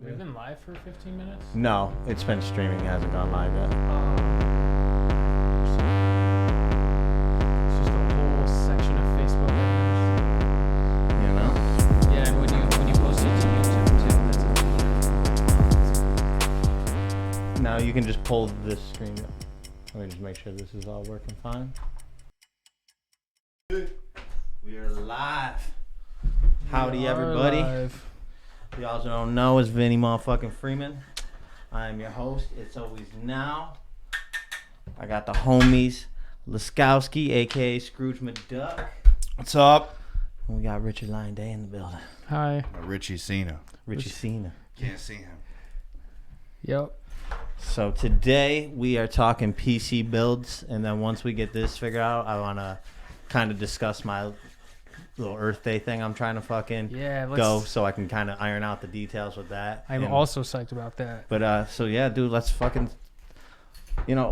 We've been live for 15 minutes? No, it's been streaming. It hasn't gone live yet. It's just a whole section of Facebook right You know? now. Yeah, and when you post it to YouTube too, that's a Now you can just pull this screen up. Let me just make sure this is all working fine. We are live. Howdy, everybody. Live. You also don't know, it's Vinny motherfucking Freeman. I am your host. It's always now. I got the homies, Laskowski, a.k.a. Scrooge McDuck. What's up? And we got Richard Lion Day in the building. Hi. Richie Cena. Richie Cena. Can't see him. Yep. So today we are talking PC builds, and then once we get this figured out, I want to kind of discuss my little Earth Day thing I'm trying to fucking go, so I can kind of iron out the details with that. I'm also psyched about that. But so yeah, dude, let's fucking,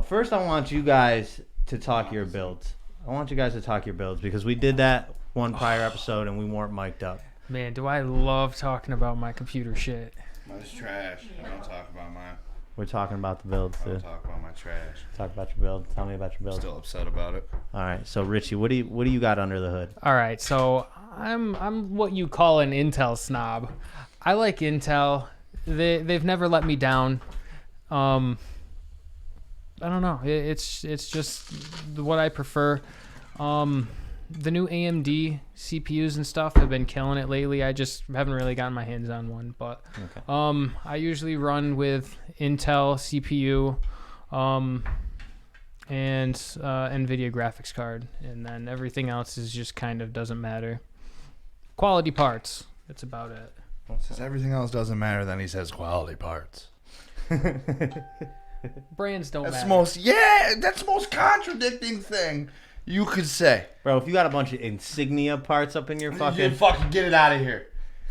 first I want you guys to talk your builds. Because we did that one prior episode and we weren't mic'd up. Man, do I love talking about my computer shit. Mine's trash. I don't talk about mine. We're talking about the builds, I don't dude. talk about my trash. Talk about your build. Tell me about your build. Still upset about it. All right, so Richie, what do you got under the hood? All right, so I'm what you call an Intel snob. I like Intel. They've never let me down. I don't know. It's just what I prefer. The new AMD CPUs and stuff have been killing it lately. I just haven't really gotten my hands on one, but Okay. I usually run with Intel CPU, and NVIDIA graphics card, and then everything else is just kind of doesn't matter. Quality parts. That's about it. Since everything else doesn't matter, then he says quality parts. Brands don't That's matter. that's the most contradicting thing you could say. Bro, if you got a bunch of insignia parts up in your You fucking... fucking get it out of here.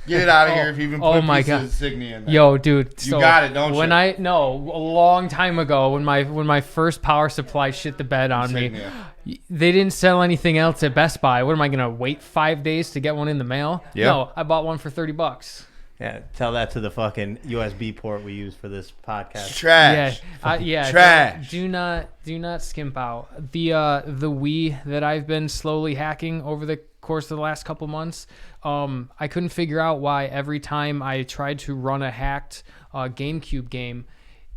Get it out of here if you even put a piece of insignia in there. Yo, dude. So you got it, don't when you? a long time ago, when my first power supply shit the bed on Insignia. me, they didn't sell anything else at Best Buy. What am I gonna wait 5 days to get one in the mail? Yeah. No, I bought one for $30. Yeah, tell that to the fucking USB port we use for this podcast. Trash. Yeah, Trash. Do not skimp out. The Wii that I've been slowly hacking over the course of the last couple months. I couldn't figure out why every time I tried to run a hacked GameCube game,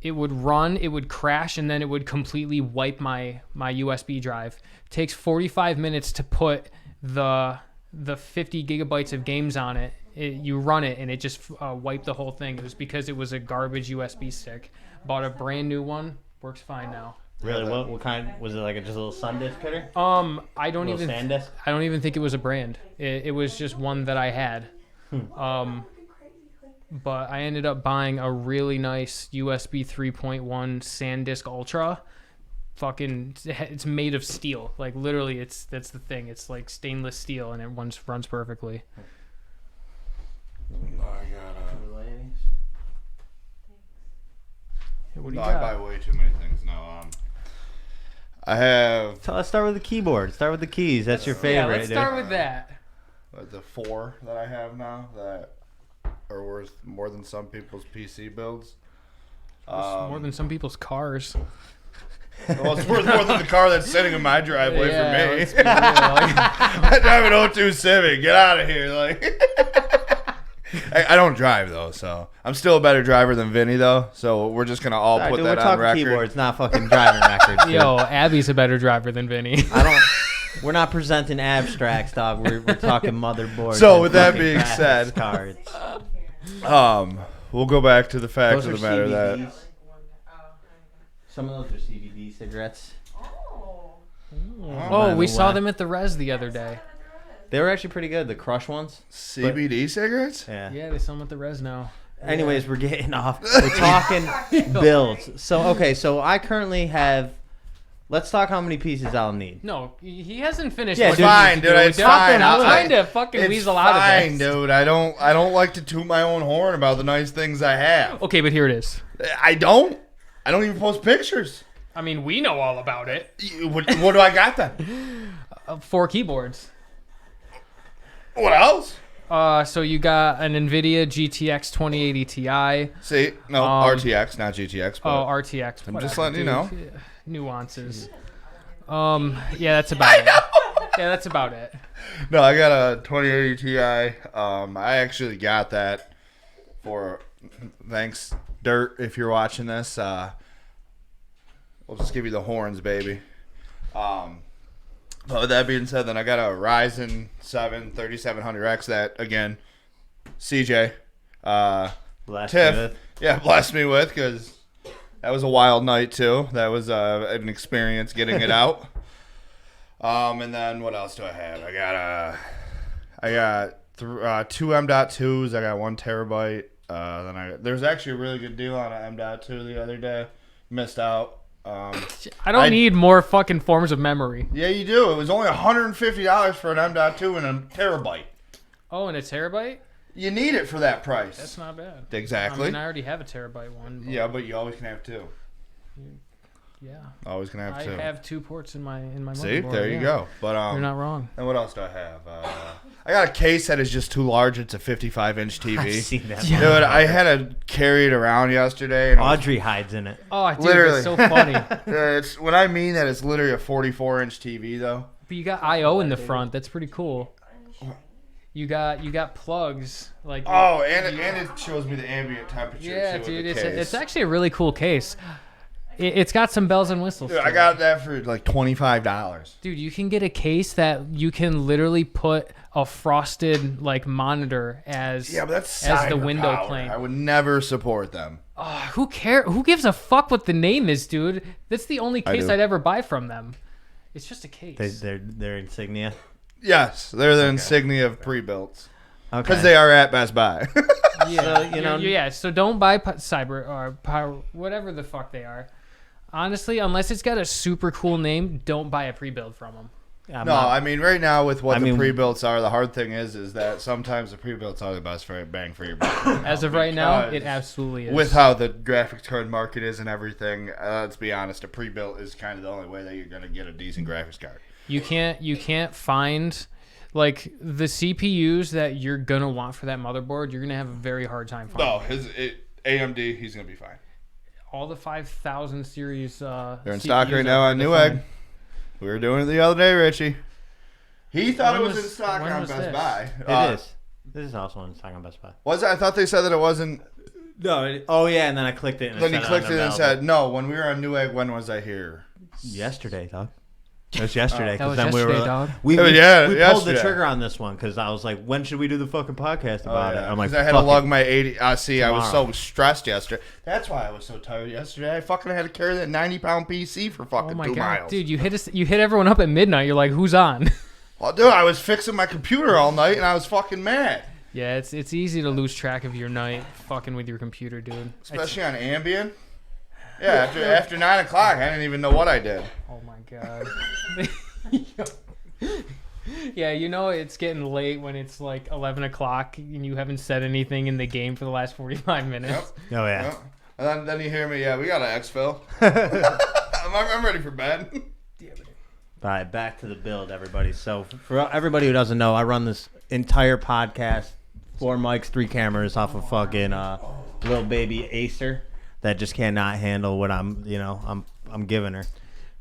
it would crash, and then it would completely wipe my USB drive. It takes 45 minutes to put the 50 gigabytes of games on it. You run it, and it just wiped the whole thing. It was because it was a garbage USB stick. Bought a brand new one. Works fine now. Really? What kind? Was it like just a little SanDisk hitter? I don't Little even SanDisk? I don't even think it was a brand. It was just one that I had. But I ended up buying a really nice USB 3.1 SanDisk Ultra. Fucking, it's made of steel. Like literally, that's the thing. It's like stainless steel, and it runs perfectly. What do you I got? buy way too many things now. I have So let's start with the keyboard. Start with the keys. That's your favorite. Yeah, let's dude. start with that. the 4 that I have now that are worth more than some people's PC builds. It's more than some people's cars. Well, it's worth more than the car that's sitting in my driveway for me. let's be real. I drive an 02 Civic. Get out of here! Like, I don't drive though, so I'm still a better driver than Vinny though. So we're just gonna all Sorry, put dude, that we're on talking record. keyboards, not fucking driving records. Dude. Yo, Abby's a better driver than Vinny. We're not presenting abstracts, dog. We're talking motherboards. So and with that fucking being graphics said, cards. We'll go back to the fact Those of are the matter that CBDs. Some of those are CBD cigarettes. Oh, we saw them at the Res the other day. They were actually pretty good. The Crush ones. CBD cigarettes. Yeah. Yeah, they sell them at the Res now. Anyways, we're getting off. We're talking builds. So I currently have. Let's talk how many pieces I'll need. No, he hasn't finished. Yeah, what dude, he fine, needs to dude. do. It's Stop fine. him. I'm I- trying to fucking It's weasel out of fine, this. dude. I don't like to toot my own horn about the nice things I have. Okay, but here it is. I don't even post pictures. I mean, we know all about it. What do I got then? 4 keyboards. What else? So you got an NVIDIA GTX 2080 Ti. See, no, RTX, not GTX. But RTX. I'm just letting you know. Nuances. Yeah, that's about it. Yeah, that's about it. No, I got a 2080 Ti. I actually got that for, thanks, Dirt, if you're watching this. We'll just give you the horns, baby. But with that being said, then I got a Ryzen 7 3700X that, again, CJ, Tiff, blessed me with, because that was a wild night, too. That was an experience getting it out. And then what else do I have? I got two M.2s. I got 1 terabyte. There's actually a really good deal on an M.2 the other day. Missed out. I don't need more fucking forms of memory. Yeah, you do. It was only $150 for an M.2 and a terabyte. Oh, and a terabyte? You need it for that price. That's not bad. Exactly. I mean, I already have a terabyte one. But yeah, but you always can have 2. Yeah. Always can have 2. I have 2 ports in my motherboard. See, there you go. But you're not wrong. And what else do I have? I got a case that is just too large. It's a 55-inch TV. I've seen that. Dude, I had to carry it around yesterday. And Audrey hides in it. Oh, dude, literally. it's so funny. It's when I mean that it's literally a 44-inch TV though. But you got I/O in the front. That's pretty cool. You got plugs like. Oh, and it shows me the ambient temperature. Yeah, too, dude, with the case. it's actually a really cool case. It's got some bells and whistles. Dude, I got that for like $25. Dude, you can get a case that you can literally put a frosted like monitor as the window power. plane. I would never support them. Who cares? Who gives a fuck what the name is, dude? That's the only case I'd ever buy from them. It's just a case. They're insignia. Yes, they're the insignia of pre-builts. Okay. Because they are at Best Buy. Yeah, so don't buy Cyber or Power, whatever the fuck they are. Honestly, unless it's got a super cool name, don't buy a pre-build from them. I mean, right now with what the pre-builts are, the hard thing is that sometimes the pre-builts are the best for bang for your buck. As of right now, it absolutely is. With how the graphics card market is and everything, let's be honest, a pre-built is kind of the only way that you're going to get a decent graphics card. You can't find like the CPUs that you're gonna want for that motherboard. You're gonna have a very hard time finding. No, AMD, he's gonna be fine. All the 5000 series. They're in stock right now on Newegg. We were doing it the other day, Richie. He thought it was in stock on Best Buy. It is. This is also in stock on Best Buy. Was it? I thought they said that it wasn't. No. And then I clicked it. And then you clicked it and said, "No." When we were on Newegg, when was I here? Yesterday, dog. It was yesterday. That was yesterday, dog. We yesterday. pulled the trigger on this one because I was like, when should we do the fucking podcast about it? I'm like, I had to lug my 80. I was so stressed yesterday. That's why I was so tired yesterday. I fucking had to carry that 90-pound PC for fucking 2 miles. Dude, you hit everyone up at midnight. You're like, who's on? Well, dude, I was fixing my computer all night and I was fucking mad. Yeah, it's easy to lose track of your night fucking with your computer, dude. Especially on Ambien. Yeah, after 9 o'clock, I didn't even know what I did. Oh my god. Yeah, you know it's getting late when it's like 11 o'clock and you haven't said anything in the game for the last 45 minutes. Yep. Oh, yeah. Yep. And then you hear me, we got an exfil. I'm ready for bed. All right, back to the build, everybody. So for everybody who doesn't know, I run this entire podcast, 4 mics, 3 cameras off of fucking little baby Acer that just cannot handle what I'm giving her.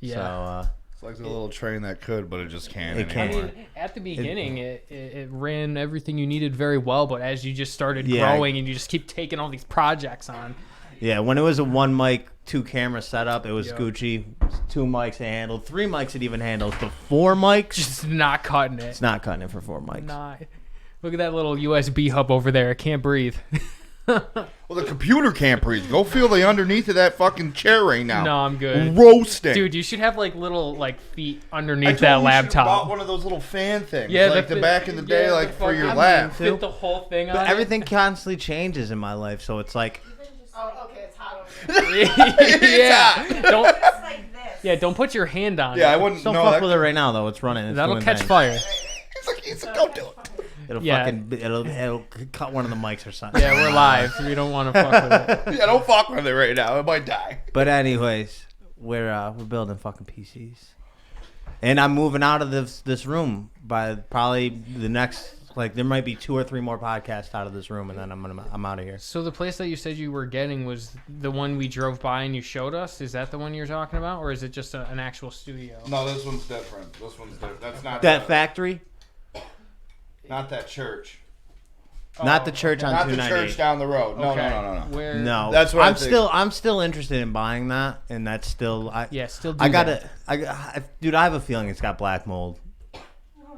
Yeah. So, it's like a little train that could, but it just can't anymore. I mean, at the beginning, it ran everything you needed very well, but as you just started growing and you just keep taking all these projects on. Yeah, when it was a 1 mic, 2 camera setup, it was Gucci. 2 mics it handled. 3 mics it even handles. But 4 mics, just not cutting it. It's not cutting it for 4 mics. Nah. Look at that little USB hub over there. It can't breathe. Well, the computer can't breathe. Go feel the underneath of that fucking chair right now. No, I'm good. Roasting. Dude, you should have like little feet underneath that laptop. I bought one of those little fan things. Yeah, like the back in the day, like for your lap. Fit the whole thing on. But everything constantly changes in my life, so it's like. Oh, okay, it's hot over there. Yeah. Don't. It's like this. Yeah, don't put your hand on it. Yeah, I wouldn't. Don't fuck with it right now, though. It's running. It's That'll doing catch things. fire. He's like, don't do it. It'll cut one of the mics or something. Yeah, we're live, so we don't want to fuck with it. Yeah, don't fuck with it right now. It might die. But anyways, we're building fucking PCs, and I'm moving out of this room by probably the next Like there might be 2 or 3 more podcasts out of this room, and then I'm out of here. So the place that you said you were getting was the one we drove by and you showed us. Is that the one you're talking about, or is it just an actual studio? No, this one's different. This one's different. That's not That factory. Not that church. Not the church on Not the 298. church down the road. No, Okay. no. Where? No, That's what I'm still interested in buying that, and that's still Still. Dude, I have a feeling it's got black mold.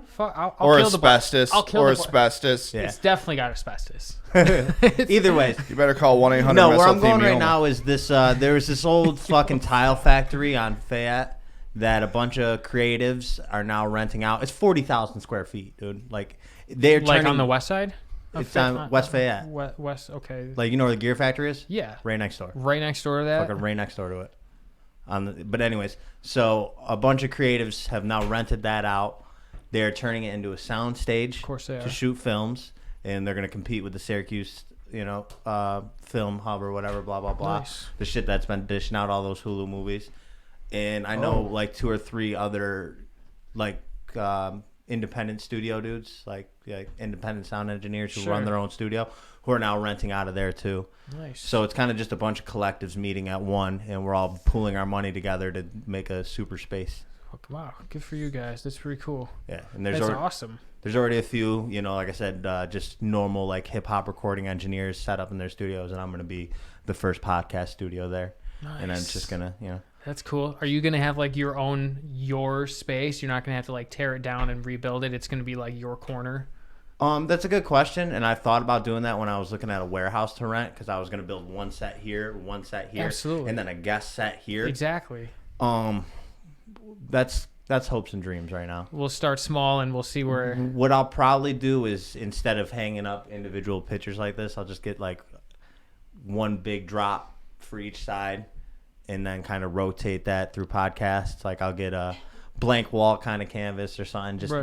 Fuck, I'll or kill asbestos. I'll kill or the asbestos. Yeah. It's definitely got asbestos. Either way. You better call 1-800. No, where I'm going right now is this. There was this old fucking tile factory on Fayette that a bunch of creatives are now renting out. It's 40,000 square feet, dude. Like they're Like on the west side. It's on West Fayette. West. Okay. Like you know where the Gear Factory is? Yeah. Right next door. Right next door to that. Fucking right next door to it. But anyways, so a bunch of creatives have now rented that out. They're turning it into a sound stage to shoot films, and they're going to compete with the Syracuse, film hub or whatever, blah, blah, blah. Nice. The shit that's been dishing out all those Hulu movies. And I know like 2 or 3 other like independent studio dudes, like independent sound engineers who run their own studio, who are now renting out of there too. Nice. So it's kind of just a bunch of collectives meeting at one, and we're all pooling our money together to make a super space. Wow, good for you guys. That's pretty cool. Yeah, and there's That's awesome. There's already a few, like I said, just normal like hip hop recording engineers set up in their studios, and I'm gonna be the first podcast studio there. Nice. And I'm just gonna, That's cool. Are you gonna have like your space? You're not gonna have to like tear it down and rebuild it. It's gonna be like your corner. That's a good question, and I thought about doing that when I was looking at a warehouse to rent, because I was gonna build one set here, Absolutely, and then a guest set here. Exactly. That's hopes and dreams right now. We'll start small and we'll see where. What I'll probably do is, instead of hanging up individual pictures like this, I'll just get like one big drop for each side, and then kind of rotate that through podcasts. Like I'll get a blank wall kind of canvas or something, just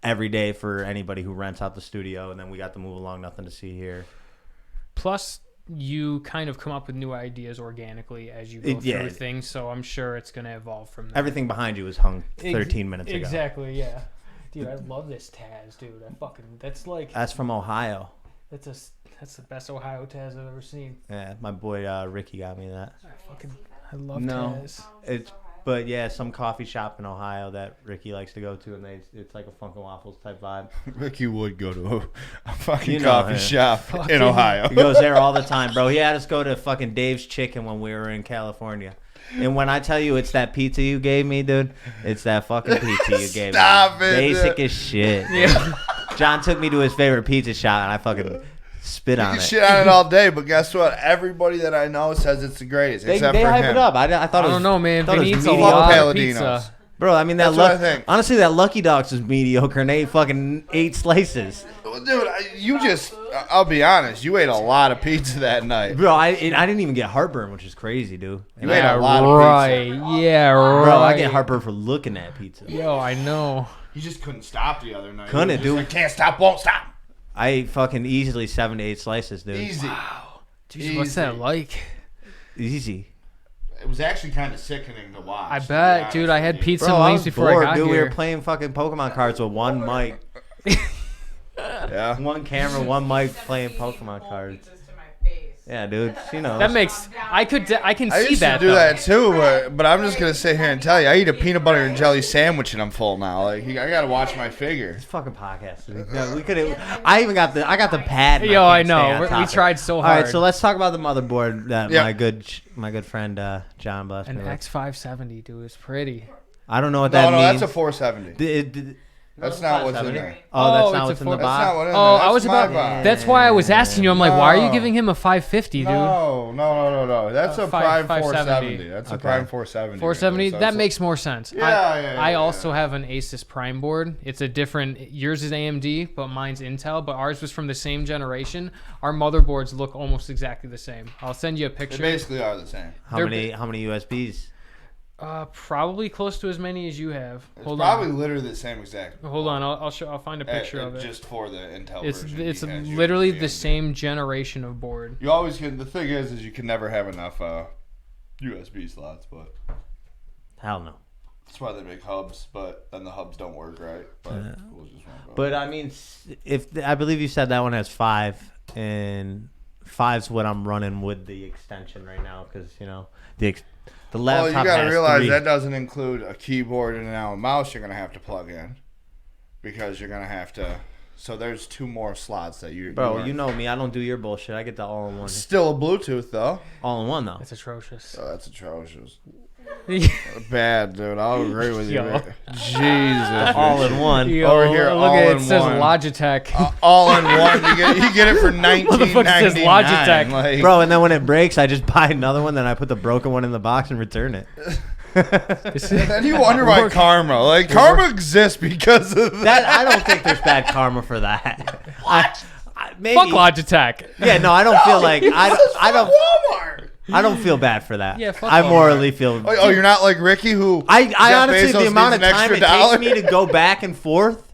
every day for anybody who rents out the studio, and then we got to move along, nothing to see here. Plus, you kind of come up with new ideas organically as you go through things, so I'm sure it's going to evolve from there. Everything behind you was hung 13 minutes ago. Exactly, yeah. Dude, I love this Taz, dude. That's from Ohio. That's the best Ohio Taz I've ever seen. Yeah, my boy Ricky got me that. I love Taz. But yeah, some coffee shop in Ohio that Ricky likes to go to, and it's like a Funkin' Waffles type vibe. Ricky would go to a fucking coffee shop in Ohio. He goes there all the time, bro. He had us go to fucking Dave's Chicken when we were in California. And when I tell you it's that pizza you gave me, dude, it's that fucking pizza you gave me. Stop it. Basic as shit. Yeah. John took me to his favorite pizza shop, and I fucking spit on it. You can shit on it all day, but guess what? Everybody that I know says it's the greatest, except they for hype him. it up. I thought I don't know, man. Thought Vinny it eats was a mediocre. lot of Paladinos. pizza. Bro, I mean, honestly, that Lucky Dogs was mediocre, and they ate fucking 8 slices. Dude, I'll be honest, you ate a lot of pizza that night. Bro, I didn't even get heartburn, which is crazy, dude. You ate a lot of pizza. Yeah, right. Bro, I get heartburn for looking at pizza. Yo, I know. You just couldn't stop the other night. Couldn't, dude. Like, can't stop, won't stop. I ate fucking easily 7 to 8 slices, dude. Easy. Wow. Dude, what's that like? Easy. It was actually kind of sickening to watch. I bet, dude. I had pizza Bro, and I wings was before bored, I got dude. here. We were playing fucking Pokemon cards with one mic. Yeah. One camera, one mic playing Pokemon cards. Yeah, dude. She knows. That makes I can I see used that. to do that too, but I'm just gonna sit here and tell you, I eat a peanut butter and jelly sandwich and I'm full now. Like I gotta watch my figure. It's fucking podcast. Dude. No, we could. I even got the pad. Yo, I can't stay on know. We topic. tried so All hard. right, so let's talk about the motherboard that my good friend John blessed An me with. X570, dude. It's pretty. I don't know what that No, means. that's a 470. That's not what's in there. Oh, that's Oh, not it's what's a in the four- box. That's not what in there. Oh, That's I was my about. box. That's why I was asking you. I'm like, why are you No. giving him a 550, dude? No. That's a Prime 570. 470. That's a Okay. Prime 470. 470. So That it's makes more sense. Yeah. I also have an Asus Prime board. It's a different. Yours is AMD, but mine's Intel. But ours was from the same generation. Our motherboards look almost exactly the same. I'll send you a They picture. basically are the same. How many USBs? Probably close to as many as you have. It's Hold probably on. literally the same exact. Hold on. I'll find a picture of it. Just for the Intel It's version. it's he has literally yours the AMD. same generation of board. You always can. The thing is you can never have enough USB slots. But Hell no. That's why they make hubs, but then the hubs don't work right. But we'll just won't go. But I mean, I believe you said that one has 5, and 5's what I'm running with the extension right now, because the laptop. Well, you gotta has realize 3. that doesn't include a keyboard and now a mouse. You're gonna have to plug in because you're gonna have to. So there's 2 more slots that you. Bro, you know me. I don't do your bullshit. I get the all-in-one. Still a Bluetooth though. All-in-one though. It's atrocious. Oh, that's atrocious. Bad, dude. I'll agree with you. Yo. Jesus. All-in-one. Yo, Over here, look at it. It all-in-one. says Logitech. All in one. You get it for $19.99. says Logitech. Like, Bro, and then when it breaks, I just buy another one. Then I put the broken one in the box and return it. and you wonder why karma. Like karma exists because of That I don't think there's bad karma for that. Maybe. Fuck Logitech. Yeah, no, I don't feel like I don't. Walmart. I don't feel bad for that. Yeah, fuck I Walmart. morally feel. Oh, you're not like Ricky who. I Jeff honestly, Bezos the amount of needs an time extra it dollar. takes me to go back and forth,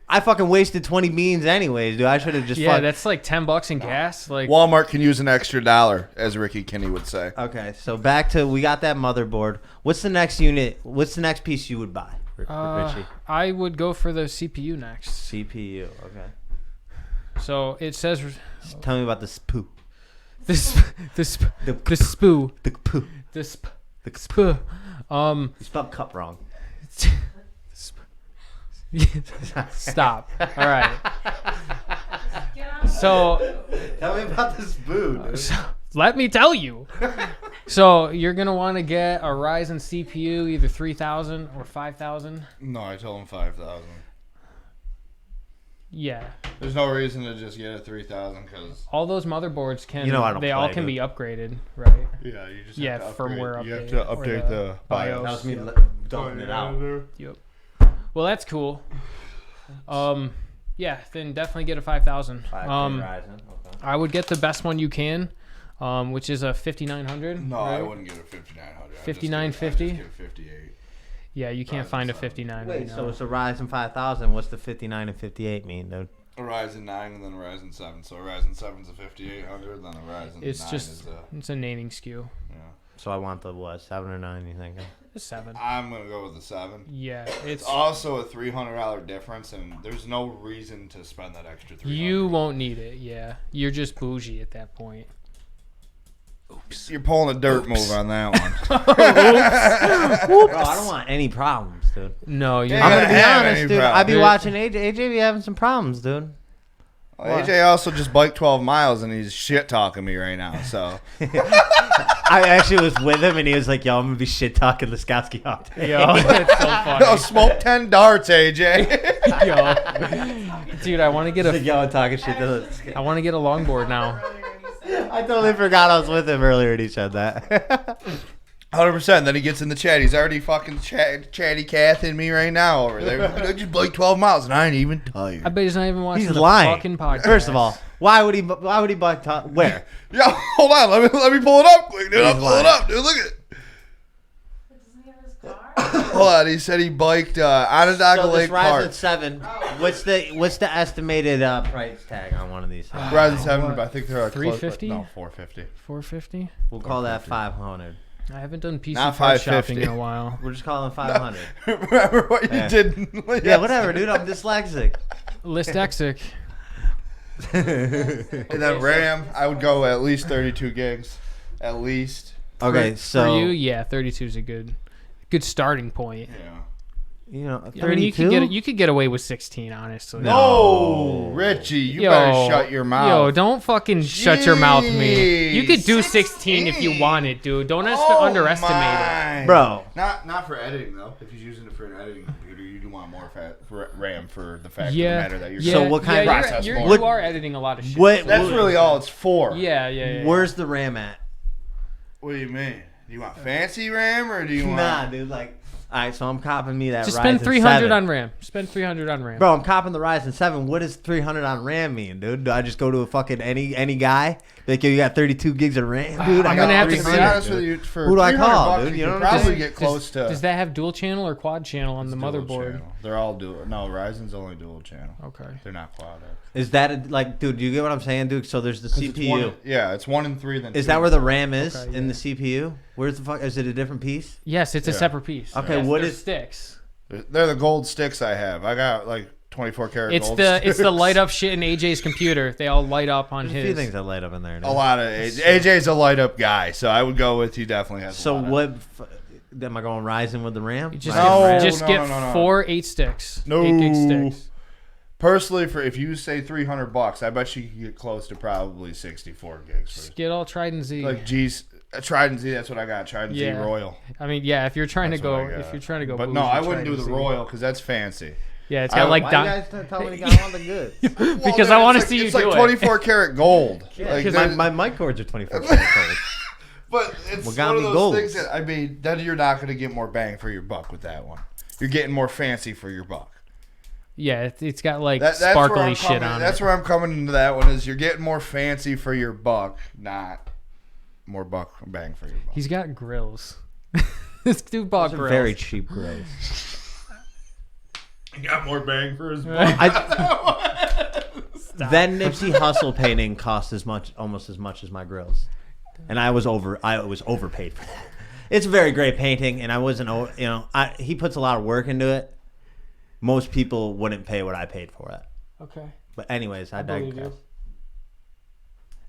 I fucking wasted 20 beans anyways, dude. I should have just. Yeah, that's like $10 in gas. Like Walmart can use an extra dollar, as Ricky Kinney would say. Okay, so back to we got that motherboard. What's the next unit? What's the next piece you would buy, Richie? I would go for the CPU next. CPU. Okay. So it says Tell me about the spoo. the spoo. The You spelled cup wrong. Stop. All right. So Tell me about the spoo, dude. let me tell you. So you're gonna want to get a Ryzen CPU, either 3000 or 5000. No, I told him 5,000. Yeah. There's no reason to just get a 3,000 because. All those motherboards can. You know I don't they all play, can dude. be upgraded, right? Yeah, you just Yeah, have to upgrade. firmware You have update to or update the the BIOS. BIOS. That was me dumping it out. Yep. Well, that's cool. Yeah, then definitely get a 5000. Ryzen. Okay. I would get the best one you can, which is a 5900. No, right? I wouldn't get a 5900. 5950? I'd just get a 58. Yeah, you can't Ryzen find a 7. 59. Wait, right so now. it's a Ryzen 5000. What's the 59 and 58 mean, dude? A Ryzen 9 and then a Ryzen 7. So a Ryzen 7's a 5800, then a Ryzen 9 It's just is a. it's a naming skew. Yeah. So I want the what, 7 or 9? You think? A 7. I'm gonna go with the 7. Yeah, It's it's also a $300 difference, and there's no reason to spend that extra $300. you won't need it. Yeah, you're just bougie at that point. You're pulling a dirt move on that one. Bro, I don't want any problems, dude. No, you're Yeah. I'm gonna be have honest, any dude. problem. I be Dude. watching AJ be having some problems, dude. Well, AJ also just biked 12 miles, and he's shit talking me right now. So I actually was with him, and he was like, "Yo, I'm gonna be shit talking Laskowski all day." Yo, it's so funny. no, smoke 10 darts, AJ. Yo, dude, I want to get He's like, a "Yo, I'm talking shit to I want to get a longboard now. I totally forgot I was with him earlier, and he said that. 100%. Then he gets in the chat. He's already fucking chatty cathing me right now over there. I just biked 12 miles, and I ain't even tired. I bet he's not even watching He's the lying. fucking podcast. First of all, why would he buy where? Yo, hold on. Let me pull it up quick, dude. I'll He's pull it lying. up, dude. Look at it. Doesn't he have his car? Hold on. He said he biked Onondaga So this Lake Ryzen Park. 7, what's the estimated price tag on one of these things? Ryzen 7, but I think they're 350? No, 450. 450. We'll call that 500. I haven't done PC Not part 550. shopping in a while. We're just calling 500. Remember what you Yeah. did? Yeah, whatever, dude. I'm dyslexic. Listexic. And then RAM, I would go at least 32 gigs. At least. Okay, so for you, yeah, 32 is a good starting point. Yeah. you know, 32. I mean, you could get away with 16, honestly. No, Richie, you better shut your mouth. Yo, don't fucking shut your mouth, me. You could do 16 if you wanted, dude. Don't underestimate it. Bro. Not for editing though. If he's using it for an editing computer, you do want more for RAM for the fact Yeah. of the matter that you're. Yeah, So what kind of process you're, more? you are editing a lot of shit. What? That's really all it's for. Yeah. Where's the RAM at? What do you mean? Do you want fancy RAM or do you want? Nah, dude. Like, all right. So I'm copping me that. Just Ryzen spend 300 7. on RAM. Spend 300 on RAM. Bro, I'm copping the Ryzen 7. What does 300 on RAM mean, dude? Do I just go to a fucking any guy? Like, yo, you got 32 gigs of RAM, dude? I'm got gonna have to 300. be honest with you. For Who do I $300 call, bucks, dude? You You could know, probably just- get close to. Does that have dual channel or quad channel on the dual motherboard? channel. They're all dual. No, Ryzen's only dual channel. Okay. They're not quad. Is that like, dude? Do you get what I'm saying, dude? So there's the CPU. It's 1 and 3. Then Is 2 that where and the 4. RAM is Okay, in yeah. the CPU? Where's the fuck? Is it a different piece? Yes, it's a Yeah. separate piece. Okay, what they're is sticks? They're the gold sticks I have. I got like 24 karat It's gold the sticks. it's the light up shit in AJ's computer. They all light up on There's a few his. things that light up in there. Dude. A lot of AJ's a light up guy, so I would go with he definitely has. So a lot what? Am I going Ryzen with the RAM? You just No, get, just no, get no, no. 4 8 sticks. No. 8 gig sticks. Personally, for if you say $300, I bet you could get close to probably 64 gigs. For Just get all Trident Z. like G's Trident Z. That's what I got. Trident Z Royal. I mean, yeah. If you're trying That's to what go, I got. if you're trying to go, But bougie, no, I wouldn't do Trident the Z. Royal because that's fancy. Yeah, it's got like Why you guys tell me you got all the goods? because I want to see you it's do like it. 24 karat gold. Yeah, Like, because my mic cords are 24 karat gold. but it's What got one of me those golds? things that I mean, then you're not going to get more bang for your buck with that one. You're getting more fancy for your buck. Yeah, it's got like That's where sparkly I'm shit coming, on That's it. where I'm coming into that one is you're getting more fancy for your buck, not more buck bang for your buck. He's got grills. This dude bought Those are grills. very cheap grills. He got more bang for his buck. That Nipsey Hussle painting cost almost as much as my grills, and I was overpaid for that. It's a very great painting, and I wasn't. He puts a lot of work into it. Most people wouldn't pay what I paid for it. Okay. But anyways, I believe digress.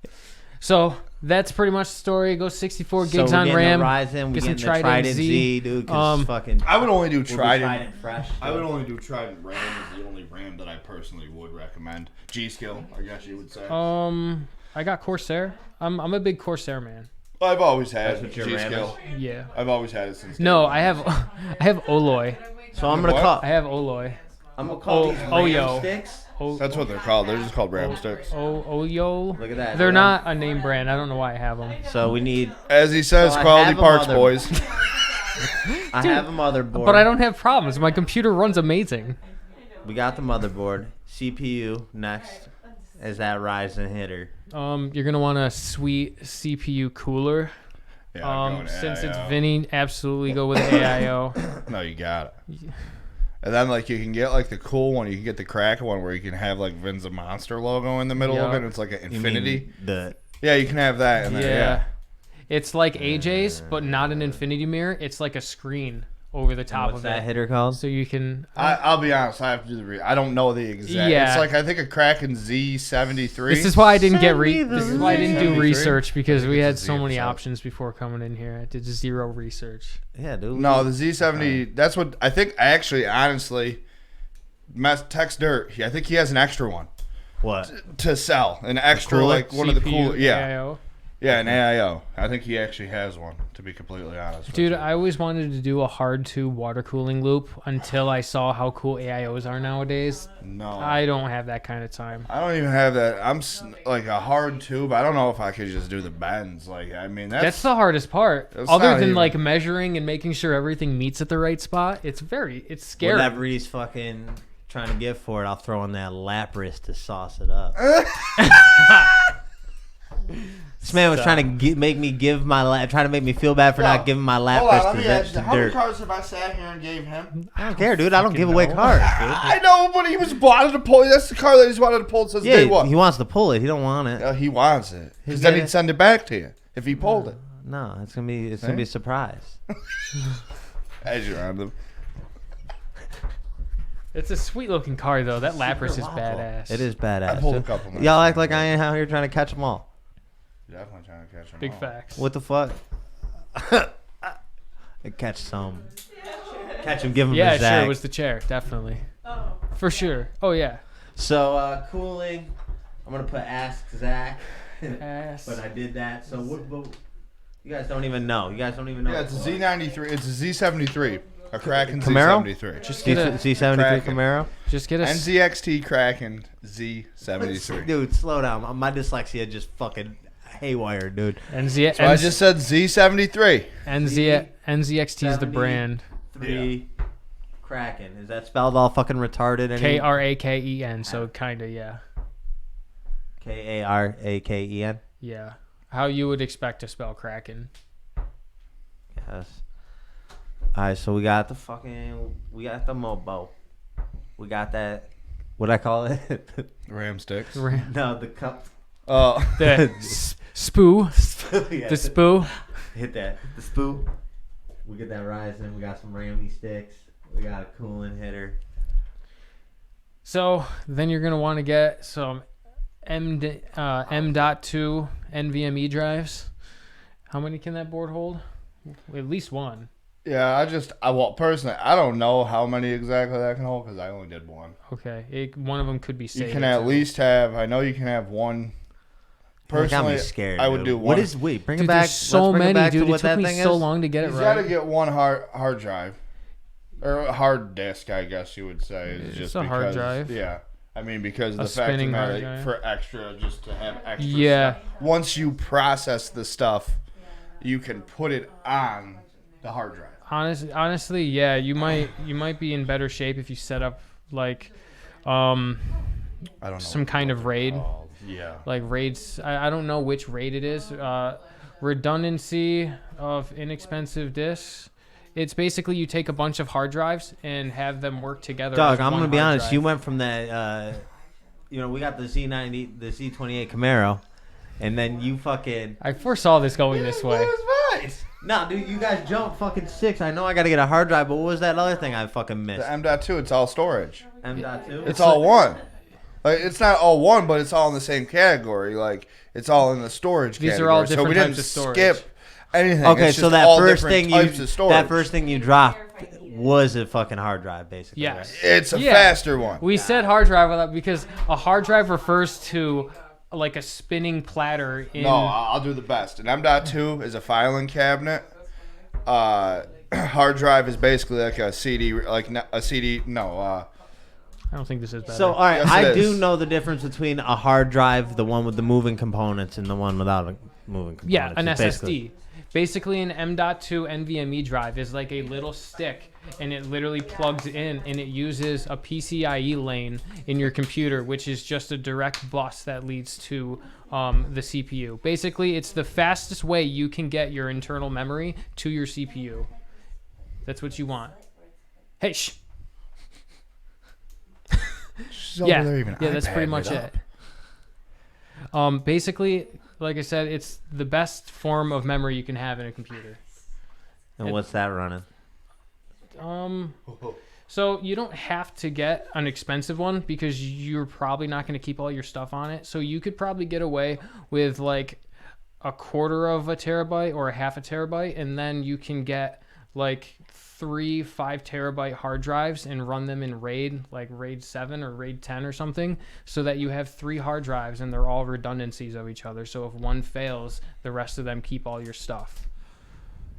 you. So that's pretty much the story. Go 64 gigs so on RAM. Ryzen, we get some getting the Trident Trident Z. Z, dude. Cause fucking. I would only do we'll be Trident. fresh. I would only do Trident RAM is the only RAM that I personally would recommend. G-Skill, I guess you would say. I got Corsair. I'm a big Corsair man. I've always had That's what your RAM G-Skill. Yeah. I've always had it since. No, day one. I have Oloy. So I'm gonna What? call. I have Oloy. I'm gonna call these RAM yo. sticks. That's what they're called. They're just called RAM sticks. Oyo. Look at that. They're not a name brand. I don't know why I have them. So we need. As he says, So I quality have a parts, mother- boys. I have a motherboard. But I don't have problems. My computer runs amazing. We got the motherboard. CPU next. Is that Ryzen hitter? You're gonna want a sweet CPU cooler. Yeah, I'm going Since it's AIO. Vinny, absolutely go with AIO. No, you got it. And then, like, you can get, like, the cool one. You can get the crack one where you can have, like, Vin's a Monster logo in the middle of Yeah. it. And it's like an You infinity. mean the Yeah, you can have that in there. Yeah. It's like AJ's, but not an infinity mirror. It's like a screen over the top what's of that it. hitter called? So you can. I'll be honest. I have to do the I don't know the exact. Yeah. It's like, I think a Kraken Z73. This is why I didn't get Send me the This is why I didn't do 73? research because we it's had a so Z many episode. options before coming in here. I did zero research. Yeah, dude. No, the Z70. That's what I think. Actually, honestly, text Dirt. I think he has an extra one What? to sell. An extra, cooler? like one of the CPU, cool. Yeah. AIO. Yeah, an AIO. I think he actually has one, to be completely honest. Dude, with you. I always wanted to do a hard tube water cooling loop until I saw how cool AIOs are nowadays. No. I don't have that kind of time. I don't even have that. Like a hard tube. I don't know if I could just do the bends. Like, I mean, That's the hardest part. That's Other not than even- like measuring and making sure everything meets at the right spot, it's scary. Whatever he's fucking trying to get for it, I'll throw in that lapras to sauce it up. This man was trying to make me give my trying to make me feel bad for Yo, not giving my Hold on, lapras let to, me ask you, how many Dirt. cards have I sat here and gave him? I don't care, dude. I don't give away know. cards, dude. I know, but he was wanted to pull. That's the card that he's wanted to pull since day Yeah, one. he wants to pull it. He don't want it. He wants it because He's then gonna- he'd send it back to you if he pulled it. No, it's gonna be a surprise. As you're on them. It's a sweet looking car though. That Lapras is badass. It is badass. I pulled a couple. nights Y'all act ago. like I ain't out here trying to catch them all. Definitely trying to catch him. Big all. facts. What the fuck? Catch some. Catch him, give him Yeah, a sure. zag. It was the chair, definitely. For sure. Oh yeah. So cooling. I'm gonna put Ask Zach, Ass. but I did that. So what? You guys don't even know. You guys don't even know. Yeah, it's a Z93. It's a Z73. A Kraken Camaro? Z73. Just get a C73 Kraken. Camaro. just get a NZXT Kraken Z73. Dude, slow down. My dyslexia just fucking haywire, dude. NZ, So I just said Z73. NZXT is the 70. brand. 3 Kraken. Is that spelled all fucking retarded? KRAKEN. So kinda yeah. K-A-R-A-K-E-N. Yeah. How you would expect to spell Kraken. Yes. Alright, so we got the Mobo. We got that. What I call it? Ram sticks. No, the cup. Oh. The spoo. Yeah, The spoo. Hit that. The spoo. We get that Ryzen. We got some Rammy sticks. We got a coolant hitter. So then you're gonna want to get some M.2 NVMe drives. How many can that board hold? At least one. Yeah, personally, I don't know how many exactly that can hold because I only did one. Okay, one of them could be saved. You can at least have. I know you can have one. Personally, got me scared, I would do one. Bring Dude, it back. there's so Let's bring many, it back dude. to what It took that me thing so is. long to get it You right. got to get one hard drive. Or a hard disk, I guess you would say. Is just a because, hard drive. Yeah. I mean, because of A the fact of the spinning hard matter, drive. for extra, just to have extra Yeah. stuff. Once you process the stuff, you can put it on the hard drive. Honestly, yeah, you might be in better shape if you set up like I don't know. some kind of RAID. Yeah. Like RAIDs, I don't know which RAID it is. Redundancy of inexpensive disks. It's basically you take a bunch of hard drives and have them work together. Dog, as I'm one gonna be hard honest. drive. You went from that. We got the Z90, the Z28 Camaro, and then you fucking. I foresaw this going this way. No, dude, you guys jumped fucking 6. I know I got to get a hard drive, but what was that other thing I fucking missed? The M.2, it's all storage. M.2. It's all one. Like, it's not all one, but it's all in the same category. Like, it's all in the storage These category. are all different so we didn't types of storage. skip anything. Okay, It's so just that all first different thing types of storage. that first thing you dropped was a fucking hard drive, basically. Yes. Right? It's a faster one. We said hard drive with that because a hard drive refers to like a spinning platter in. No, I'll do the best. An M.2 is a filing cabinet. Hard drive is basically like a CD, I don't think this is better. So, all right, Yes, I it do is. know the difference between a hard drive, the one with the moving components, and the one without a moving components. yeah, an It's SSD. Basically, an M.2 NVMe drive is like a little stick, and it literally plugs in, and it uses a PCIe lane in your computer, which is just a direct bus that leads to the CPU. Basically, it's the fastest way you can get your internal memory to your CPU. That's what you want. Hey, shh. Yeah, that's pretty much it. Basically, like I said, it's the best form of memory you can have in a computer. And what's that running? So you don't have to get an expensive one because you're probably not going to keep all your stuff on it. So you could probably get away with like a quarter of a terabyte or a half a terabyte, and then you can get like 3 5-terabyte hard drives and run them in RAID, like RAID 7 or RAID 10 or something, so that you have 3 hard drives and they're all redundancies of each other. So if one fails, the rest of them keep all your stuff.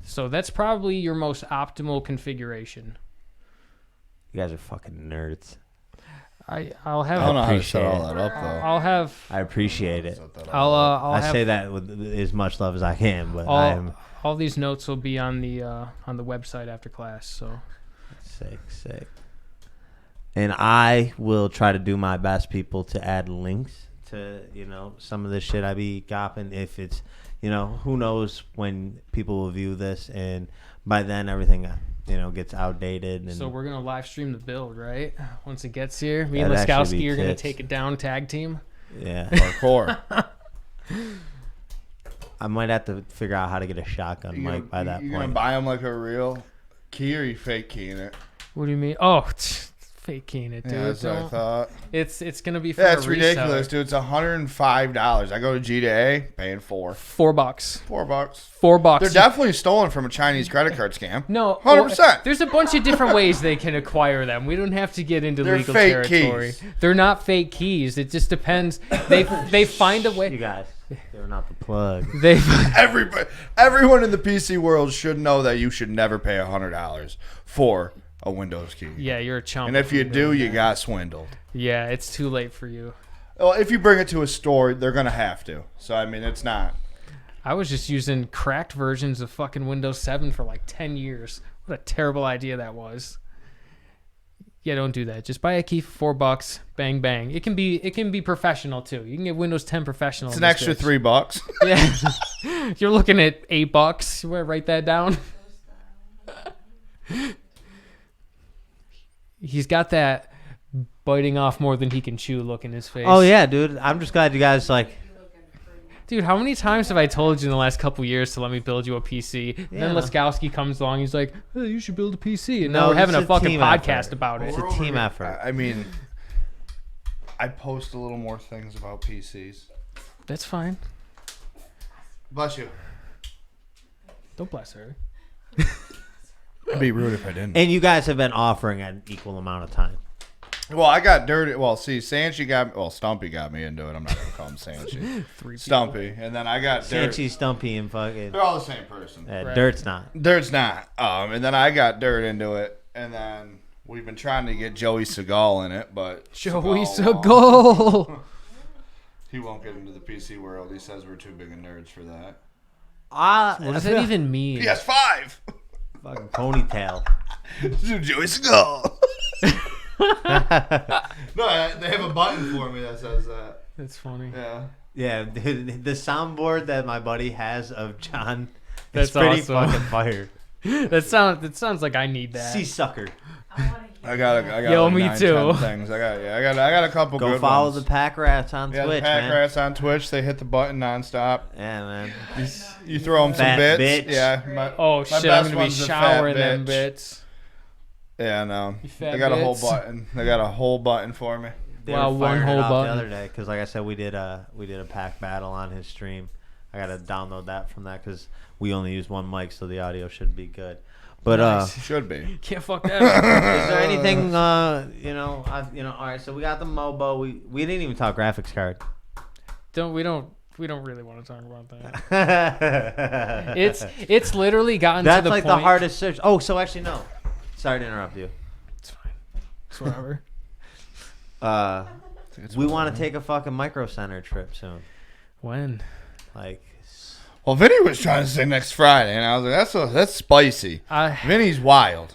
So that's probably your most optimal configuration. You guys are fucking nerds. I'll have. I don't know how to appreciate set all it. that up, though. I'll have. I appreciate it. I'll I have, say that with as much love as I can, but I'm all these notes will be on the website after class. So sick. And I will try to do my best, people, to add links to some of the shit I be copping. If it's who knows when people will view this, and by then everything gets outdated. And so we're gonna live stream the build, right? Once it gets here, me and That'd actually Laskowski be are gonna tits. take it down tag team. Yeah. Hardcore. I might have to figure out how to get a shotgun mic by that You're point. gonna buy them like a real key, or you fake keying it? What do you mean? Oh, fake keying it, dude. Yeah, that's what I thought. It's gonna be for Yeah, it's a ridiculous, reseller. dude. It's $105. I go to G to A, paying $4. $4. $4. They're definitely stolen from a Chinese credit card scam. No, 100%. There's a bunch of different ways they can acquire them. We don't have to get into They're legal fake territory. keys. They're not fake keys. It just depends. They find a You way. guys, they're not the plug. They Everyone in the PC world should know that you should never pay $100 for a Windows key. yeah, you're a chump. And if you do, you got swindled. Yeah, it's too late for you. Well, if you bring it to a store, they're gonna have to. So I mean, it's not. I was just using cracked versions of fucking Windows 7 for like 10 years. What a terrible idea that was. Yeah, don't do that. Just buy a key for $4. Bang bang. It can be professional too. You can get Windows 10 professional. It's in an this extra bitch. $3. Yeah. You're looking at $8. You want to write that down? He's got that biting off more than he can chew look in his face. Oh yeah, dude. I'm just glad you guys Dude, how many times have I told you in the last couple years to let me build you a PC? And then Laskowski comes along. He's like, hey, you should build a PC. And now we're having a fucking podcast about it. It's a team effort. I mean, I post a little more things about PCs. That's fine. Bless you. Don't bless her. It'd be rude if I didn't. And you guys have been offering an equal amount of time. Well, I got dirty. Well, see, Stumpy got me into it. I'm not going to call him Sanchi. Stumpy. And then I got Sanchi, Stumpy, and fucking... They're all the same person. Right. Dirt's not. Dirt's not. And then I got Dirt into it. And then we've been trying to get Joey Seagal in it, but... Joey Seagal! He won't get into the PC world. He says we're too big of nerds for that. What does that even mean? PS5! Fucking ponytail. Joey Seagal! No, they have a button for me that says that. That's funny. Yeah, dude, the soundboard that my buddy has of John is pretty awesome. fucking fire. That sounds like I need that. Sea sucker. I got Yo, like me 9, too. 10 things. I got a couple Go good follow ones. the Pack Rats on Yeah, Twitch, the Pack man. Rats on Twitch. They hit the button nonstop. Yeah, man. You throw them some Fat bits. bitch. Yeah. My shit, I'm best going to be one's the fat showering them bitch. bits. Yeah, no. You fat They got a whole bits. button. They got a whole button for me. They Wow, were one firing it whole off button. the other day because, like I said, we did a pack battle on his stream. I gotta download that from that because we only use one mic, so the audio should be good. But Nice. Should be. Can't fuck that up. is there anything? All right. So we got the MOBO. We didn't even talk graphics card. We don't really want to talk about that. It's literally gotten That's to the like point. the hardest search. Oh, so actually no. Sorry to interrupt you. It's fine. It's whatever. We want to take a fucking Micro Center trip soon. When? Like, Well, Vinny was trying to say next Friday, and I was like, that's spicy. Vinny's wild.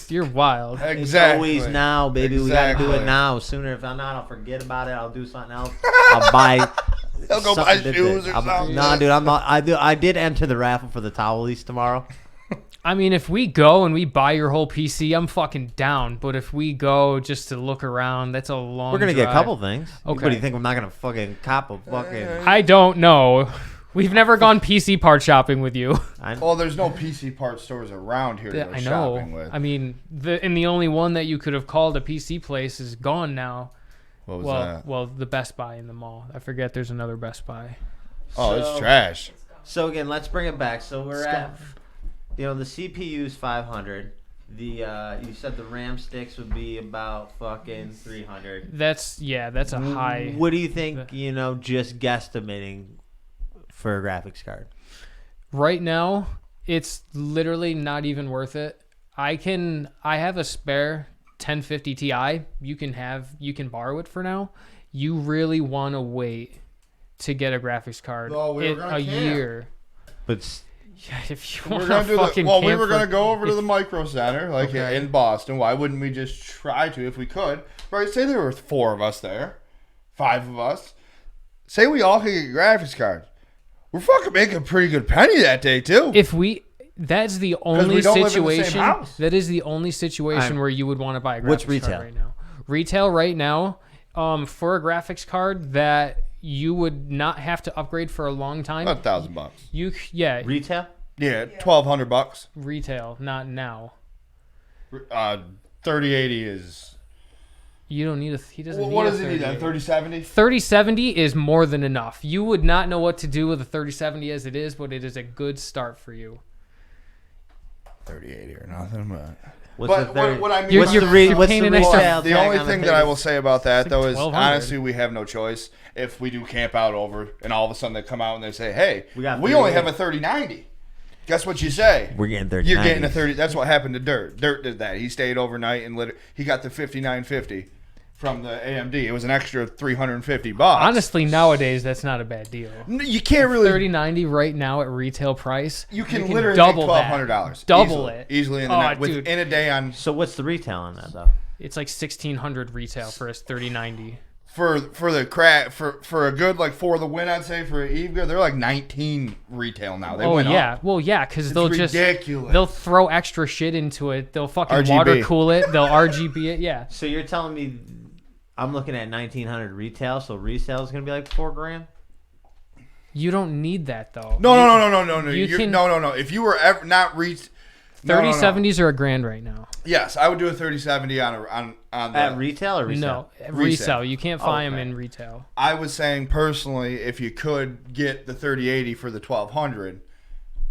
You're wild. it's Exactly. always now, baby. Exactly. We gotta do it now. Sooner if not, I'll forget about it. I'll do something else. I'll buy. He'll go buy shoes or something. Nah, dude, I'm not. I did enter the raffle for the towel lease tomorrow. I mean, if we go and we buy your whole PC, I'm fucking down. But if we go just to look around, that's a long We're gonna drive. get a couple things. Okay. What do you think? I'm not gonna fucking cop a fucking. I don't know. We've never gone PC part shopping with you. Well, there's no PC part stores around here to go I know. shopping with. I mean, the only one that you could have called a PC place is gone now. What was that? Well, the Best Buy in the mall. I forget there's another Best Buy. Oh, it's trash. So again, let's bring it back. So we're at, Scuff. the CPU's 500. You said the RAM sticks would be about fucking 300. That's a high. What do you think? Just guesstimating for a graphics card. Right now, it's literally not even worth it. I have a spare 1050 Ti. You can borrow it for now. You really want to wait to get a graphics card in a year. But Yeah, if you We're want gonna to do fucking we were camp gonna for- go over to if- the Micro Center, like Okay. in Boston. Why wouldn't we just try to if we could? Right? Say there were 4 of us there, 5 of us. Say we all could get graphics cards. We're fucking making a pretty good penny that day too. That's the only we don't live in the same situation. house. That is the only situation where you would want to buy a graphics What's card retail? right now. Retail right now, for a graphics card that you would not have to upgrade for a long time. About $1,000. retail? Yeah, $1,200. Retail, not now. 3080 is. You don't need he doesn't need What a does he need then? 3080. 3070. 3070 is more than enough. You would not know what to do with a 3070 as it is, but it is a good start for you. 3080 or nothing, but. What's the 30? What I mean, You're- by- you're what's paying the an extra- retail the tag only on the thing that I thing? will say about that, though, is 1,200. honestly, we have no choice. If we do camp out over, and all of a sudden they come out and they say, "Hey, We got we only 3080. have a 3090." Guess what you say? We're getting 30. You're getting a 30. That's what happened to Dirt. Dirt did that. He stayed overnight and he got the 5950 from the AMD. It was an extra $350. Honestly, nowadays that's not a bad deal. You can't really. 3090 right now at retail price. You can literally double make that. $1,200. Double it. easily in the Oh, night, dude. within a day on So what's the retail on that though? It's like 1,600 retail for a 3090. for the crack for a good like for the win. I'd say for Eve, they're like 19 retail now. They went yeah, up. well yeah, because they'll ridiculous. they'll throw extra shit into it. They'll fucking RGB. water cool it. They'll RGB it. Yeah. So you're telling me I'm looking at 1,900 retail, so resale is gonna be like $4,000? You don't need that though. No. No. If you were ever not reached 3070s are $1,000 right now. Yes, I would do a 3070 on the at retail or resale? No, resale. You can't find them in retail. I was saying personally, if you could get the 3080 for the 1200,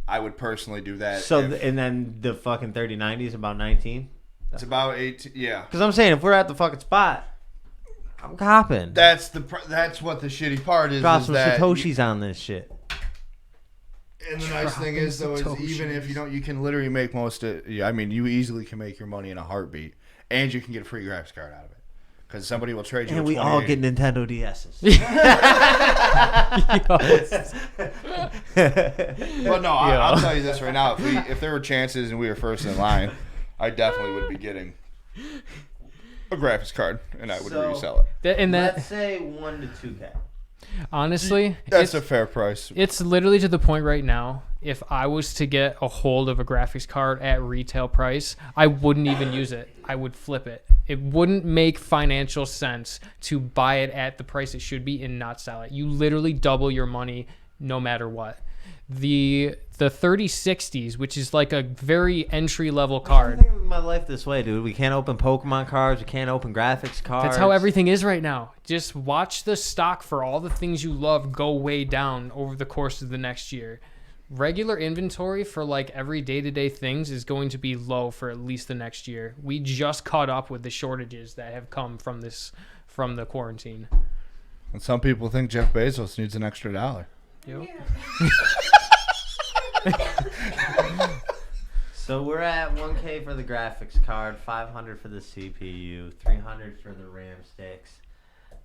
I would personally do that. So and then the fucking 3090 is about 19. It's about 18. Yeah. Because I'm saying if we're at the fucking spot, I'm copping. That's what the shitty part is. Drop is some that Satoshis on this shit. And the nice thing is, though, is even if you don't, you can literally make most of. I mean, you easily can make your money in a heartbeat, and you can get a free graphics card out of it because somebody will trade you. And we all get Nintendo DSs. But no, I'll tell you this right now: if there were chances and we were first in line, I definitely would be getting a graphics card, and I would resell it. Let's say 1 to 2K. Honestly, that's a fair price. It's literally to the point right now. If I was to get a hold of a graphics card at retail price, I wouldn't even use it. I would flip it. It wouldn't make financial sense to buy it at the price it should be and not sell it. You literally double your money no matter what. The 3060s, which is like a very entry level card. I'm thinking of my life this way, dude. We can't open Pokemon cards. We can't open graphics cards. That's how everything is right now. Just watch the stock for all the things you love go way down over the course of the next year. Regular inventory for like every day-to-day things is going to be low for at least the next year. We just caught up with the shortages that have come from the quarantine. And some people think Jeff Bezos needs an extra $1. Yep. So we're at 1K for the graphics card, 500 for the CPU, 300 for the RAM sticks.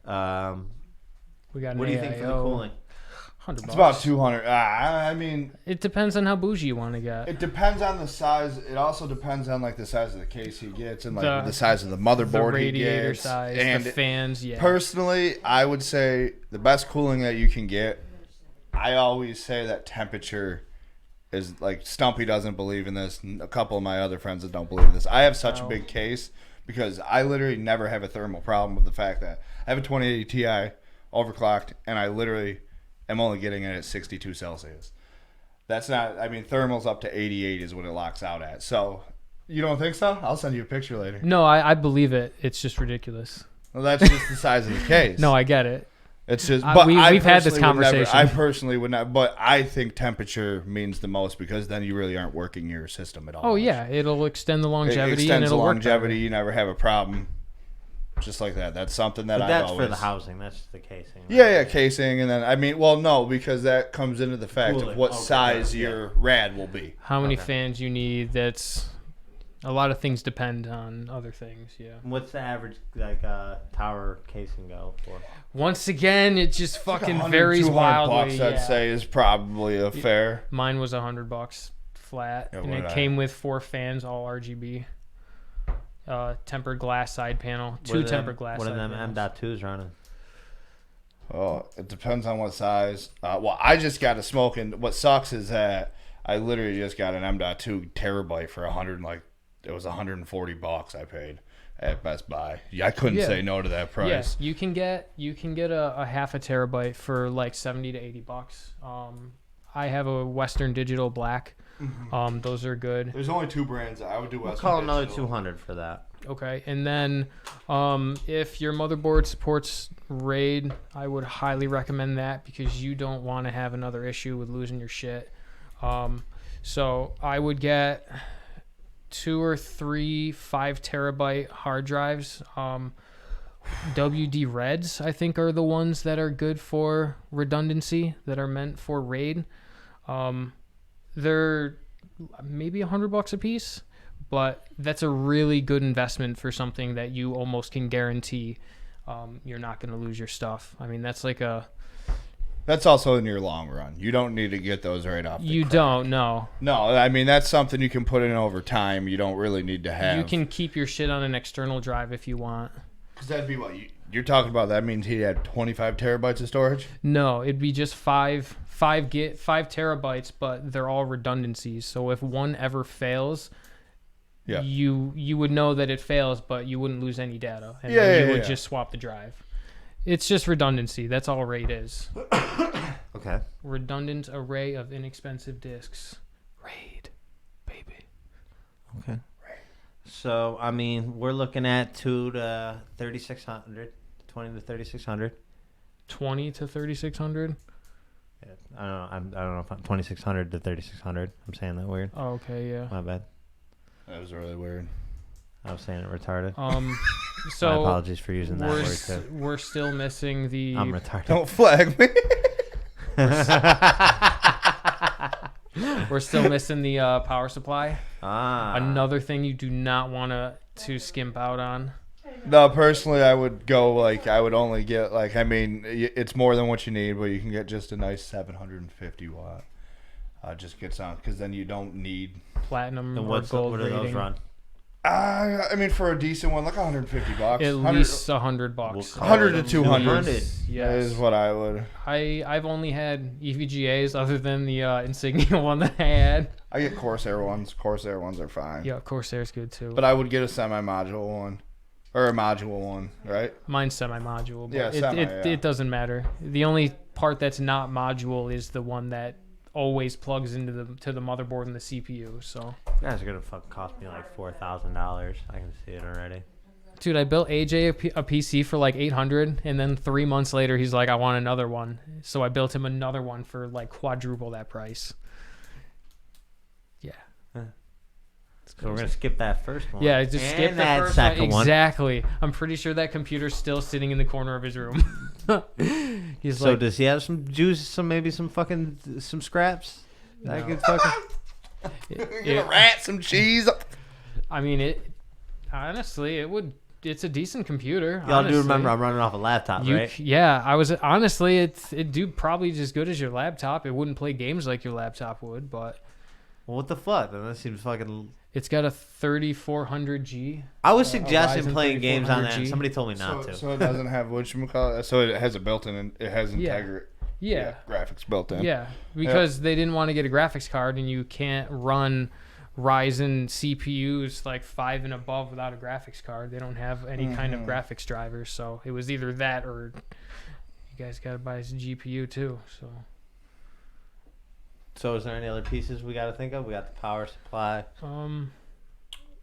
We got. What do you think for the cooling? $100. It's about 200. I mean, it depends on how bougie you want to get. It depends on the size. It also depends on like the size of the case he gets and like the size of the motherboard the radiator he gets, size, and the fans. Yeah. Personally, I would say the best cooling that you can get. I always say that temperature is like Stumpy doesn't believe in this. And a couple of my other friends that don't believe in this. I have such a big case because I literally never have a thermal problem with the fact that I have a 2080 Ti overclocked and I literally am only getting it at 62 Celsius. That's not, I mean, thermal's up to 88 is what it locks out at. So you don't think so? I'll send you a picture later. No, I believe it. It's just ridiculous. Well, that's just the size of the case. No, I get it. It's just, but we've had this conversation. I personally would not, but I think temperature means the most because then you really aren't working your system at all. Oh yeah, it'll extend the longevity and it'll work better. You never have a problem, just like that. That's something that that's for the housing. That's the casing. Right? Yeah, casing, and then I mean, well, no, because that comes into the fact of what size your rad will be. How many fans you need? That's a lot of things depend on other things. Yeah. What's the average like tower casing go for? Once again, it just fucking varies wildly. I'd say is probably a fair. Mine was $100 flat, and it came with 4 fans, all RGB. Tempered glass side panel, 2 tempered glass. What are them M.2s running? Oh, it depends on what size. Well, I just got a smoking. What sucks is that I literally just got an M.2 terabyte for it was $140 I paid at Best Buy. Yeah, I couldn't say no to that price. Yes, you can get a half a terabyte for like $70 to $80. I have a Western Digital Black. Mm-hmm. Those are good. There's only 2 brands. I would do Western. Call another 200 for that. Okay, and then if your motherboard supports RAID, I would highly recommend that because you don't want to have another issue with losing your shit. So I would get 2 or 3 5 terabyte hard drives. WD Reds, I think, are the ones that are good for redundancy, that are meant for RAID. They're maybe $100 a piece, but that's a really good investment for something that you almost can guarantee you're not going to lose your stuff. I mean, that's like That's also in your long run. You don't need to get those right off the You crack. don't, no. No, I mean, that's something you can put in over time. You don't really need to have. You can keep your shit on an external drive if you want. Because that'd be what you're talking about. That means he had 25 terabytes of storage? No, it'd be just 5 terabytes, but they're all redundancies. So if one ever fails, you would know that it fails, but you wouldn't lose any data. And then you would just swap the drive. It's just redundancy. That's all RAID is. Okay. Redundant array of inexpensive discs. Raid, baby. Okay. So, I mean, we're looking at 2 to 3,600, 20 to 3,600. 20 to 3,600. Yeah, I don't know if I'm 2,600 to 3,600. I'm saying that weird. Oh, okay, yeah. My bad. That was really weird. I was saying it retarded. So my apologies for using that word too. We're still missing the. I'm retarded. Don't flag me. We're still missing the power supply. Another thing you do not want to skimp out on. No, personally, I would go I would only get it's more than what you need, but you can get just a nice 750 watt. Just get some, because then you don't need platinum and or gold what do rating. those run? I mean, for a decent one, like $150. At least $100. 100 to 200. Yes. That is what I would. I've only had EVGAs other than the Insignia one that I had. I get Corsair ones. Corsair ones are fine. Yeah, Corsair's good too. But I would get a semi-module one. Or a module one, right? Mine's semi-module. But Yeah, it doesn't matter. The only part that's not module is the one that always plugs into the motherboard and the CPU. So You guys are gonna fucking cost me like $4,000. I can see it already. dude, I built AJ a PC for like $800, and then 3 months later he's like, I want another one. So I built him another one for like quadruple that price. Yeah. So we're gonna skip that first one. Yeah, just skip the that first second one. Exactly. I'm pretty sure that computer's still sitting in the corner of his room. He's So like, does he have some juice? Some scraps? No. I could fucking. You're gonna rat some cheese. I mean, honestly, it's a decent computer. Y'all honestly. do remember I'm running off a laptop, right? Yeah, I was honestly, it do probably as good as your laptop. It wouldn't play games like your laptop would, but. Well, what the fuck? Then that seems fucking. It's got a 3400G. I was suggesting Ryzen playing games on that. 3400G. And somebody told me not to. So it doesn't have whatchamacallit. So it has a built-in. It has Yeah. graphics built in. Yeah, because they didn't want to get a graphics card, and you can't run Ryzen CPUs like 5 and above without a graphics card. They don't have any kind of graphics drivers, so it was either that or you guys got to buy a GPU too. So is there any other pieces we got to think of? We got the power supply.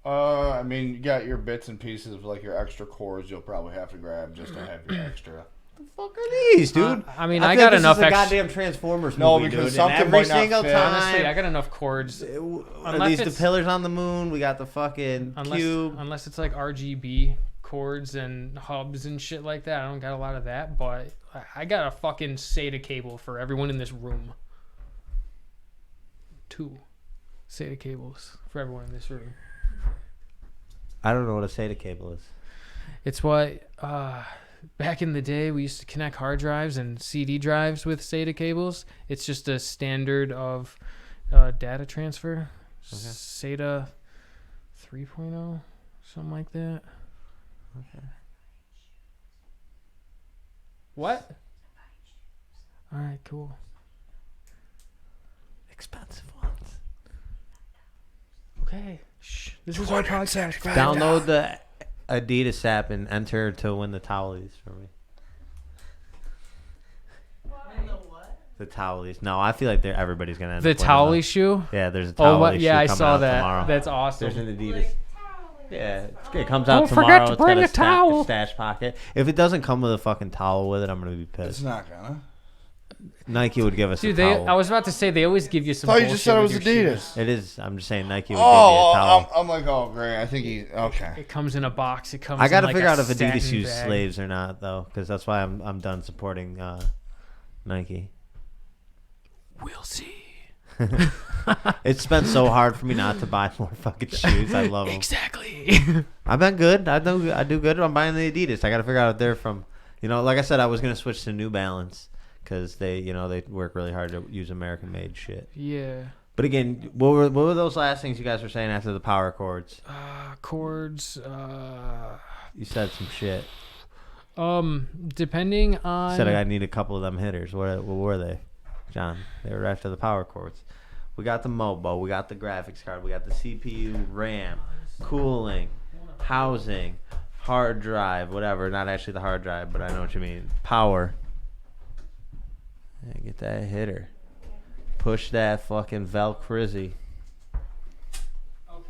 I mean, you got your bits and pieces of like your extra cores. You'll probably have to grab just to have your extra. The fuck are these, dude? I mean, I I feel got like enough this is a extra. goddamn Transformers No, movie, because dude. something And every might not single fit. time. Honestly, I got enough cords. Are Unless these the it's- pillars on the moon? We got the fucking cube. Unless it's like RGB cords and hubs and shit like that. I don't got a lot of that, but I got a fucking SATA cable for everyone in this room. 2 SATA cables for everyone in this room. I don't know what a SATA cable is. It's what back in the day we used to connect hard drives and CD drives with SATA cables. It's just a standard of data transfer. Okay. SATA 3.0, something like that. Okay. What? All right, cool. Expensive ones. Okay. Shh. This is our podcast. Download the Adidas app and enter to win the towelies for me. The towelies. No, I feel like everybody's gonna end The up winning them. towelly shoe? Yeah, there's a Oh, towelly what? shoe Yeah, I coming saw out that. tomorrow. That's awesome. There's an Adidas. Yeah, it comes out Don't tomorrow. forget to It's bring got a towel. stash pocket. If it doesn't come with a fucking towel with it, I'm gonna be It's pissed. not gonna. Nike would give us Dude, a towel. I was about to say they always give you some. I thought you just said it was bullshit with your shoes. Adidas. It is. I'm just saying Nike would give me a towel. I'm like, oh great. I think he. Okay. It comes in a box. It comes. I gotta in like figure a out if Adidas satin use bag. slaves or not, though, because that's why I'm done supporting Nike. We'll see. It's been so hard for me not to buy more fucking shoes. I love them. Exactly. I've been good. I do good. I'm buying the Adidas. I got to figure out if they're from, like I said, I was gonna switch to New Balance because they work really hard to use American-made shit. Yeah. But again, what were those last things you guys were saying after the power cords? Cords. You said some shit. Depending on. You said I need a couple of them hitters. What were they, John? They were after the power cords. We got the Mobo. We got the graphics card. We got the CPU, RAM, cooling, housing, hard drive, whatever. Not actually the hard drive, but I know what you mean. Power. Yeah, get that hitter. Push that fucking Velcrizzy.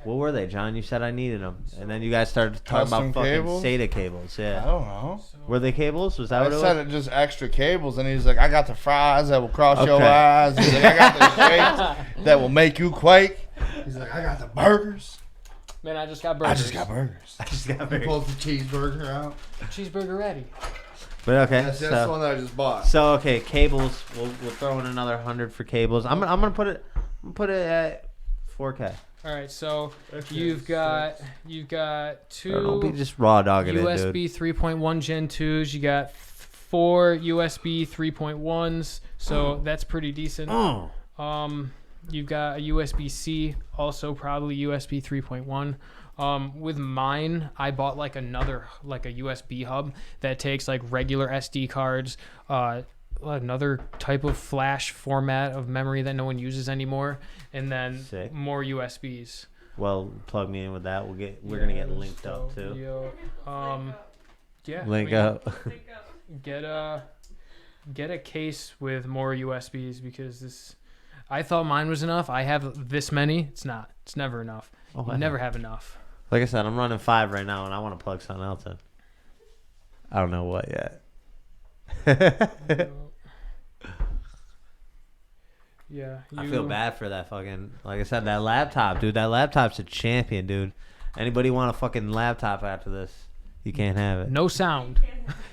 What were they, John? You said I needed them, and then you guys started talking Custom about fucking cables? SATA cables. I Yeah, don't know. were they cables? Was that I what it said was? it just extra cables, and he's like, I got the fries that will cross your Okay. eyes. He's like, I got the shakes that will make you quake. He's like, I got the burgers. Man, I just got burgers. I just got burgers. I just got He very. pulls the cheeseburger out. Cheeseburger ready. But okay, That's the one that I just bought. so okay, cables. We'll throw in another 100 for cables. I'm gonna put it at 4K. All right, so you've got Don't be two just raw dogging it, USB dude. 3.1 Gen 2s. You got 4 USB 3.1s, so that's pretty decent. Oh. You've got a USB-C, also probably USB 3.1. With mine, I bought like a USB hub that takes like regular SD cards, another type of flash format of memory that no one uses anymore, and then Sick. more USBs. Well, plug me in with that. We're gonna get linked up so, too. Yeah. Link I mean, up. Get a case with more USBs because this. I thought mine was enough. I have this many. It's not. It's never enough. Oh, You never have enough. Like I said, I'm running 5 right now, and I want to plug something else in. I don't know what yet. Yeah. I feel bad for that fucking. Like I said, that laptop, dude. That laptop's a champion, dude. Anybody want a fucking laptop after this? You can't have it. No sound.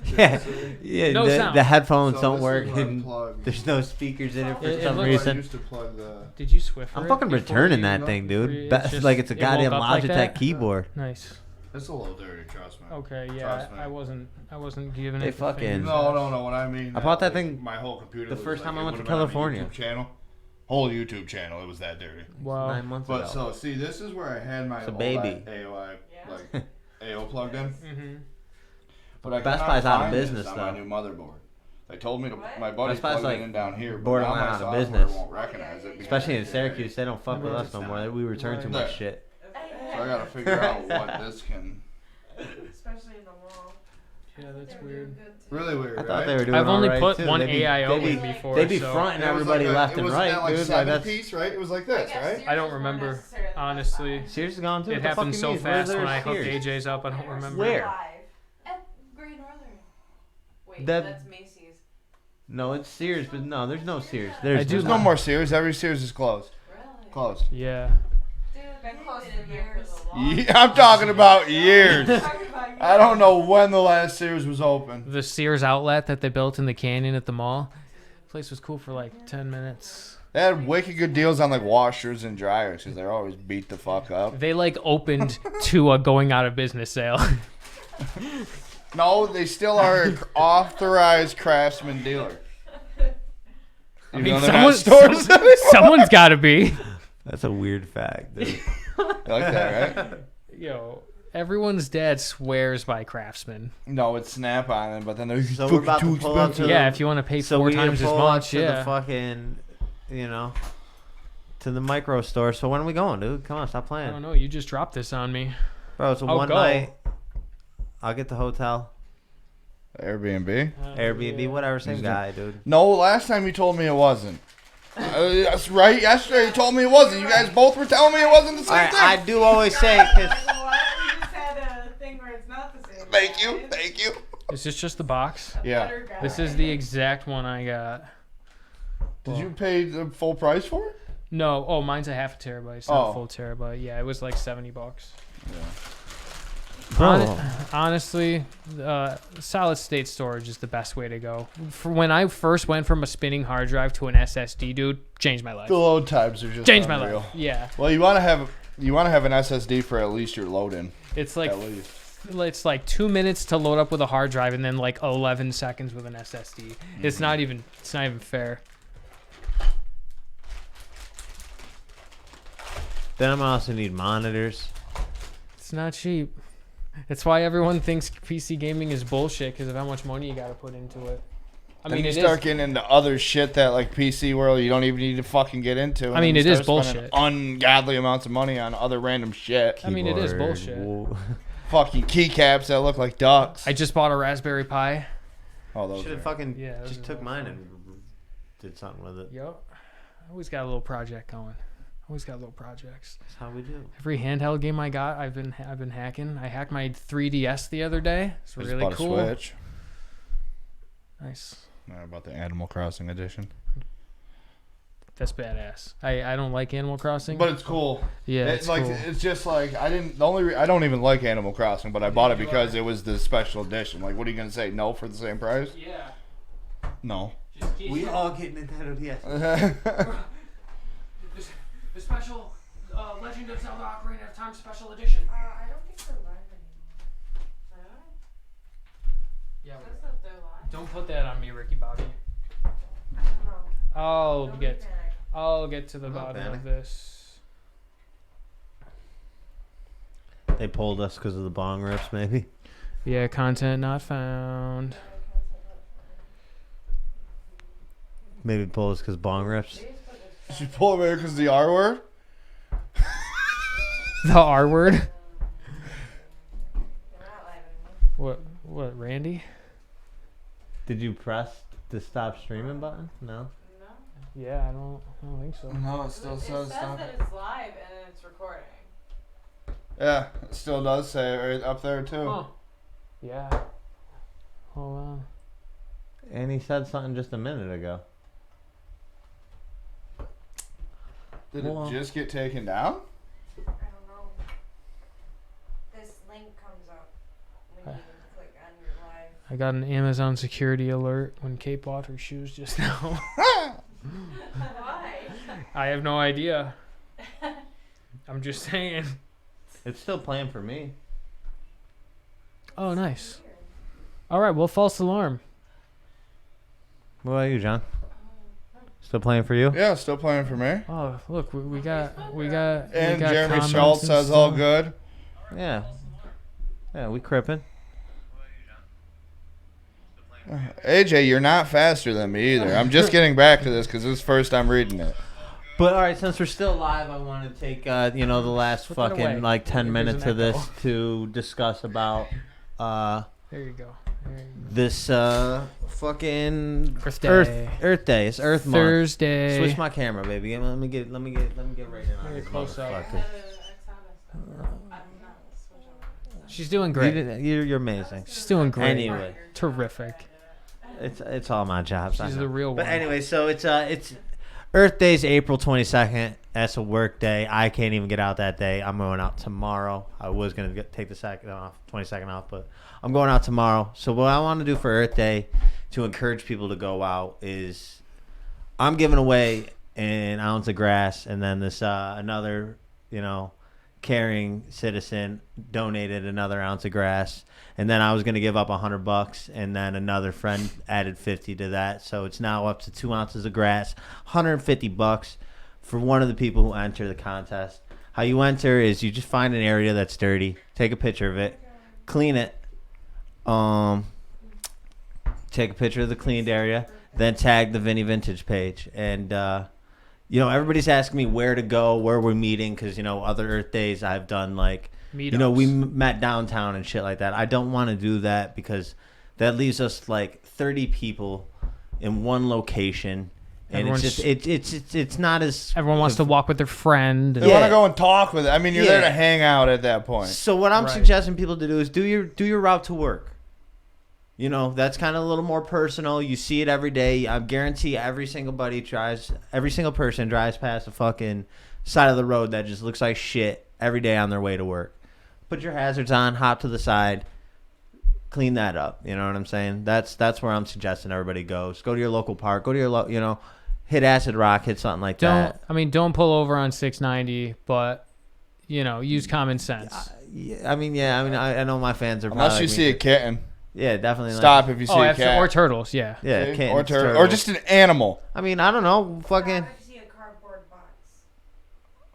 Yeah. No sound. The headphones So don't this work, is what I and plugged. there's no speakers in it for It some looks- I reason. used to plug the. Did you Swiffer I'm it fucking before returning you- that thing, dude. It's just- Like it's a it goddamn woke up like Logitech that? keyboard. Nice. It's a little dirty, trust me. Okay. Yeah. Trust me. I wasn't giving They it. the fucking- fingers. No. What I mean. I bought that like, thing My whole computer. the was first like, time I it went to would've been on a California. YouTube channel. Whole YouTube channel. It was that dirty. Wow. 9 months But ago. so see, this is where I had my It's a old baby. AOI Yeah. like AO plugged in. Mm-hmm. But I Best cannot Buy's out of find this business, on though. my new motherboard. They told me to. What? My buddy's Best Buy's, plugging like, it in down here, but now borderline my out of software business. won't recognize it. because Especially in it's dirty. Syracuse, they don't fuck with us no more. We return too much Right. shit. So I gotta figure out what this can. Especially in the wall. Yeah, that's weird. Really weird, I thought right? they were doing I've only all right, put too. one They'd be- AIO they'd be- in before. They'd be so fronting It was everybody like left it and was right, that, like dude. Like 7 that's piece, right? It was like this, right? I don't remember, honestly. Sears is gone too. It What the fuck happened you so mean? Where's fast their when I hooked Sears? AJ's up. I don't remember. Where? At Great Northern. Wait, That- that's Macy's. No, it's Sears, but no, there's no Sears. I There's do There's no more Sears. Every Sears is closed. Really? Closed. Yeah. Dude, been closed for years. Yeah, I'm talking about years. Talking about years. I don't know when the last Sears was open. The Sears outlet that they built in the canyon at the mall. Place was cool for like 10 minutes. They had wicked good deals on like washers and dryers because they're always beat the fuck up. They like opened to a going out of business sale. No, they still are an authorized Craftsman dealer. I Even mean, though they're not someone, stores anymore. someone's got to be. That's a weird fact, dude. You like that, right? Yo, everyone's dad swears by Craftsman. No, it's Snap-on, but then they're So we're about to pull up to Yeah, if you want to pay so 4 we times as pull up much, to the yeah. fucking, to the micro store. So when are we going, dude? Come on, stop I playing, don't know. You just dropped this on me. bro. It's a I'll one go. night. I'll get the hotel, Airbnb. Airbnb, whatever. Same He's guy, dude. No, last time you told me it wasn't. That's right. Yesterday you told me it wasn't. You guys both were telling me it wasn't the same thing. I do always say because What? We just had a thing where it's not the same. Thank you. guys. Thank you. Is this just the box? Yeah. Better guy. This is the exact one I got. Did you pay the full price for it? No, oh, mine's a half a terabyte. It's not Oh. a full terabyte. Yeah, it was like $70. Bro. Honestly, solid state storage is the best way to go. For when I first went from a spinning hard drive to an SSD, dude, changed my life. The load times are just Changed my unreal. life. Yeah, Well, you want to have an SSD for at least your load-in. it's like At least. it's like 2 minutes to load up with a hard drive, and then like 11 seconds with an SSD. It's not even fair. then I'm gonna also need monitors. It's not cheap. That's why everyone thinks PC gaming is bullshit because of how much money you got to put into it. I Then mean, you it start is. getting into other shit that like PC world you don't even need to fucking get into. and I mean, then you it is start spending bullshit. Ungodly amounts of money on other random shit. I mean, it is Keyboard, bullshit. whoa. Fucking keycaps that look like ducks. I just bought a Raspberry Pi. Oh, those Should have are. fucking Yeah, those just are took all mine fun. and did something with it. Yep. I always got a little project going. Always got little projects. That's how we do. Every handheld game I got, I've been hacking. I hacked my 3DS the other day. It's I just really bought cool. a Switch. Nice. I bought the Animal Crossing edition. That's badass. I don't like Animal Crossing, But it's cool. yeah, It's it's like cool. it's just like I don't even like Animal Crossing, but I bought it because it was the special edition. Like, what are you gonna say? No for the same price? Yeah. No. We all get Nintendo DS. The special Legend of Zelda Ocarina of Time special edition. I don't think they're live anymore. Yeah. Says that they're live. Don't put that on me, Ricky Bobby. I don't know. I'll get to the I'm not bottom panicking. of this. They pulled us because of the bong rips, maybe. Yeah, content not found. Maybe pulled us because bong rips. She pulled me because the R word. The R word. They're not live anymore. What, Randy? Did you press the stop streaming button? No. No. Yeah, I don't think so. No, it still It says that it's live and it's recording. Yeah, it still does say it right up there too. Huh. Yeah. Hold on. And he said something just a minute ago. Did Well- it just get taken down? I don't know. This link comes up when you click on your live. I got an Amazon security alert when Kate bought her shoes just now. Why? I have no idea. I'm just saying. It's still playing for me. Oh, nice. All right, well, false alarm. What about you, John? Still playing for you? Yeah, still playing for me. Oh, look, we got And we got Jeremy comments Schultz and says all stuff. good. Yeah. Yeah, we crippin'. AJ, you're not faster than me either. I'm just getting back to this because this is first I'm reading it. But all right, since we're still live, I want to take the last Put that away. fucking like 10 There's minutes an of this echo. to discuss about There you go. There you go. this fucking Earth Day. Earth Day. It's Earth Month. Thursday. Switch my camera, baby. Let me get right in on Very this close up. motherfucker. She's doing You great. did- You're amazing. She's doing great. Anyway, Terrific. it's all my jobs. I She's know. the real But one. anyway, so it's Earth Day's April 22nd. That's a work day. I can't even get out that day. I'm going out tomorrow. I was gonna take the 22nd off, but I'm going out tomorrow. So what I want to do for Earth Day to encourage people to go out is I'm giving away an ounce of grass, and then this another caring citizen donated another ounce of grass, and then I was going to give up $100, and then another friend added 50 to that, so it's now up to 2 ounces of grass, $150 for one of the people who enter the contest. How you enter is you just find an area that's dirty, take a picture of it, clean it, take a picture of the cleaned area, then tag the Vinny Vintage page, and everybody's asking me where to go, where we're meeting, because other Earth Days I've done like Meetups. we met downtown and shit like that. I don't want to do that because that leaves us like 30 people in one location, and Everyone's- it's not as Everyone wants to walk with their friend. They want to go and talk with it. I mean, you're there Yeah. to hang out at that point. So what I'm Right. suggesting people to do is do your route to work. That's kind of a little more personal. You see it every day. I guarantee every single person drives past the fucking side of the road that just looks like shit every day on their way to work. Put your hazards on, hop to the side, clean that up. You know what I'm saying? That's where I'm suggesting everybody goes. Go to your local park. Go to your hit acid rock, hit something like that. Don't pull over on 690, but use common sense. I know my fans are Unless probably you like see me. a kitten. Yeah, definitely. Stop if you see a absolutely. cat. Or turtles, yeah. Yeah, See? kittens, or turtles. just an animal. I mean, I don't know. Fucking. If you see a cardboard box.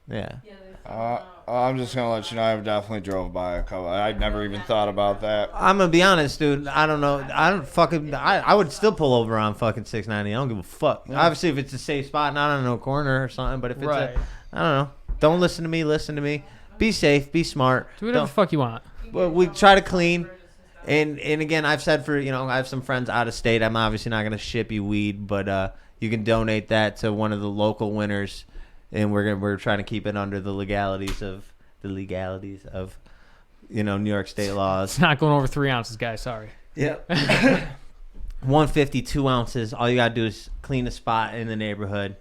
Yeah. I'm just gonna let you know I've definitely drove by a couple. I'd never even thought about that. I'm gonna be honest, dude. I don't know. I would still pull over on fucking 690. I don't give a fuck. Yeah. Obviously, if it's a safe spot, not on no corner or something. But if it's Right. I don't know. Don't listen to me. Listen to me. Be safe. Be smart. Do whatever the fuck you want. Well, we try to clean. And again, I've said I have some friends out of state. I'm obviously not gonna ship you weed, but you can donate that to one of the local winners, and we're trying to keep it under the legalities of New York state laws. It's not going over 3 ounces, guys. Sorry. Yep. 150, 2 ounces. All you gotta do is clean a spot in the neighborhood.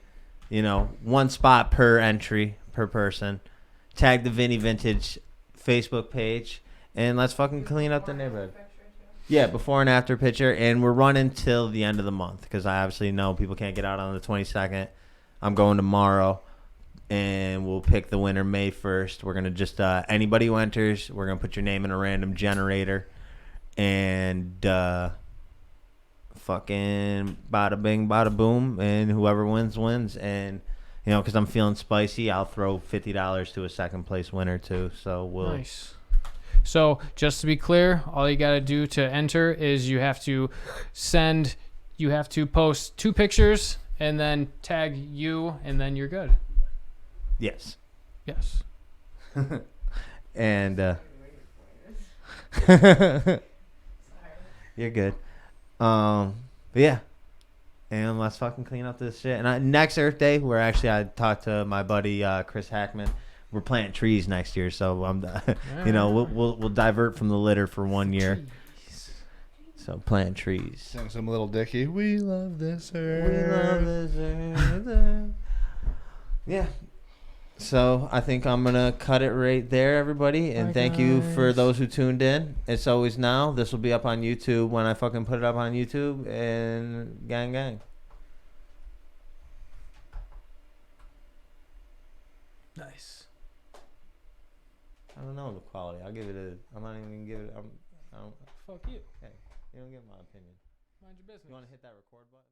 1 spot per entry per person. Tag the Vinny Vintage Facebook page, and let's fucking clean up the neighborhood. Yeah, before and after picture, and we're running till the end of the month because I obviously know people can't get out on the 22nd. I'm going tomorrow, and we'll pick the winner May 1st. We're gonna just anybody who enters, we're gonna put your name in a random generator, and fucking bada bing, bada boom, and whoever wins. And because I'm feeling spicy, I'll throw $50 to a second place winner too. So we'll. Nice. So just to be clear, all you got to do to enter is you have to post 2 pictures and then tag you, and then you're good. Yes. Yes. And you're good. But yeah. And let's fucking clean up this shit. And next Earth Day, I talked to my buddy Chris Hackman. We're planting trees next year, so we'll divert from the litter for 1 year. So plant trees. Sing some Little Dicky. We love this earth. We love this earth. Yeah. So I think I'm gonna cut it right there, everybody. And thank you for those who tuned in. It's always now. This will be up on YouTube when I fucking put it up on YouTube. And gang. Nice. I don't know the quality. I'll give it I'm not even gonna give it. I don't. Fuck you. Hey, you don't get my opinion. Mind your business. You want to hit that record button?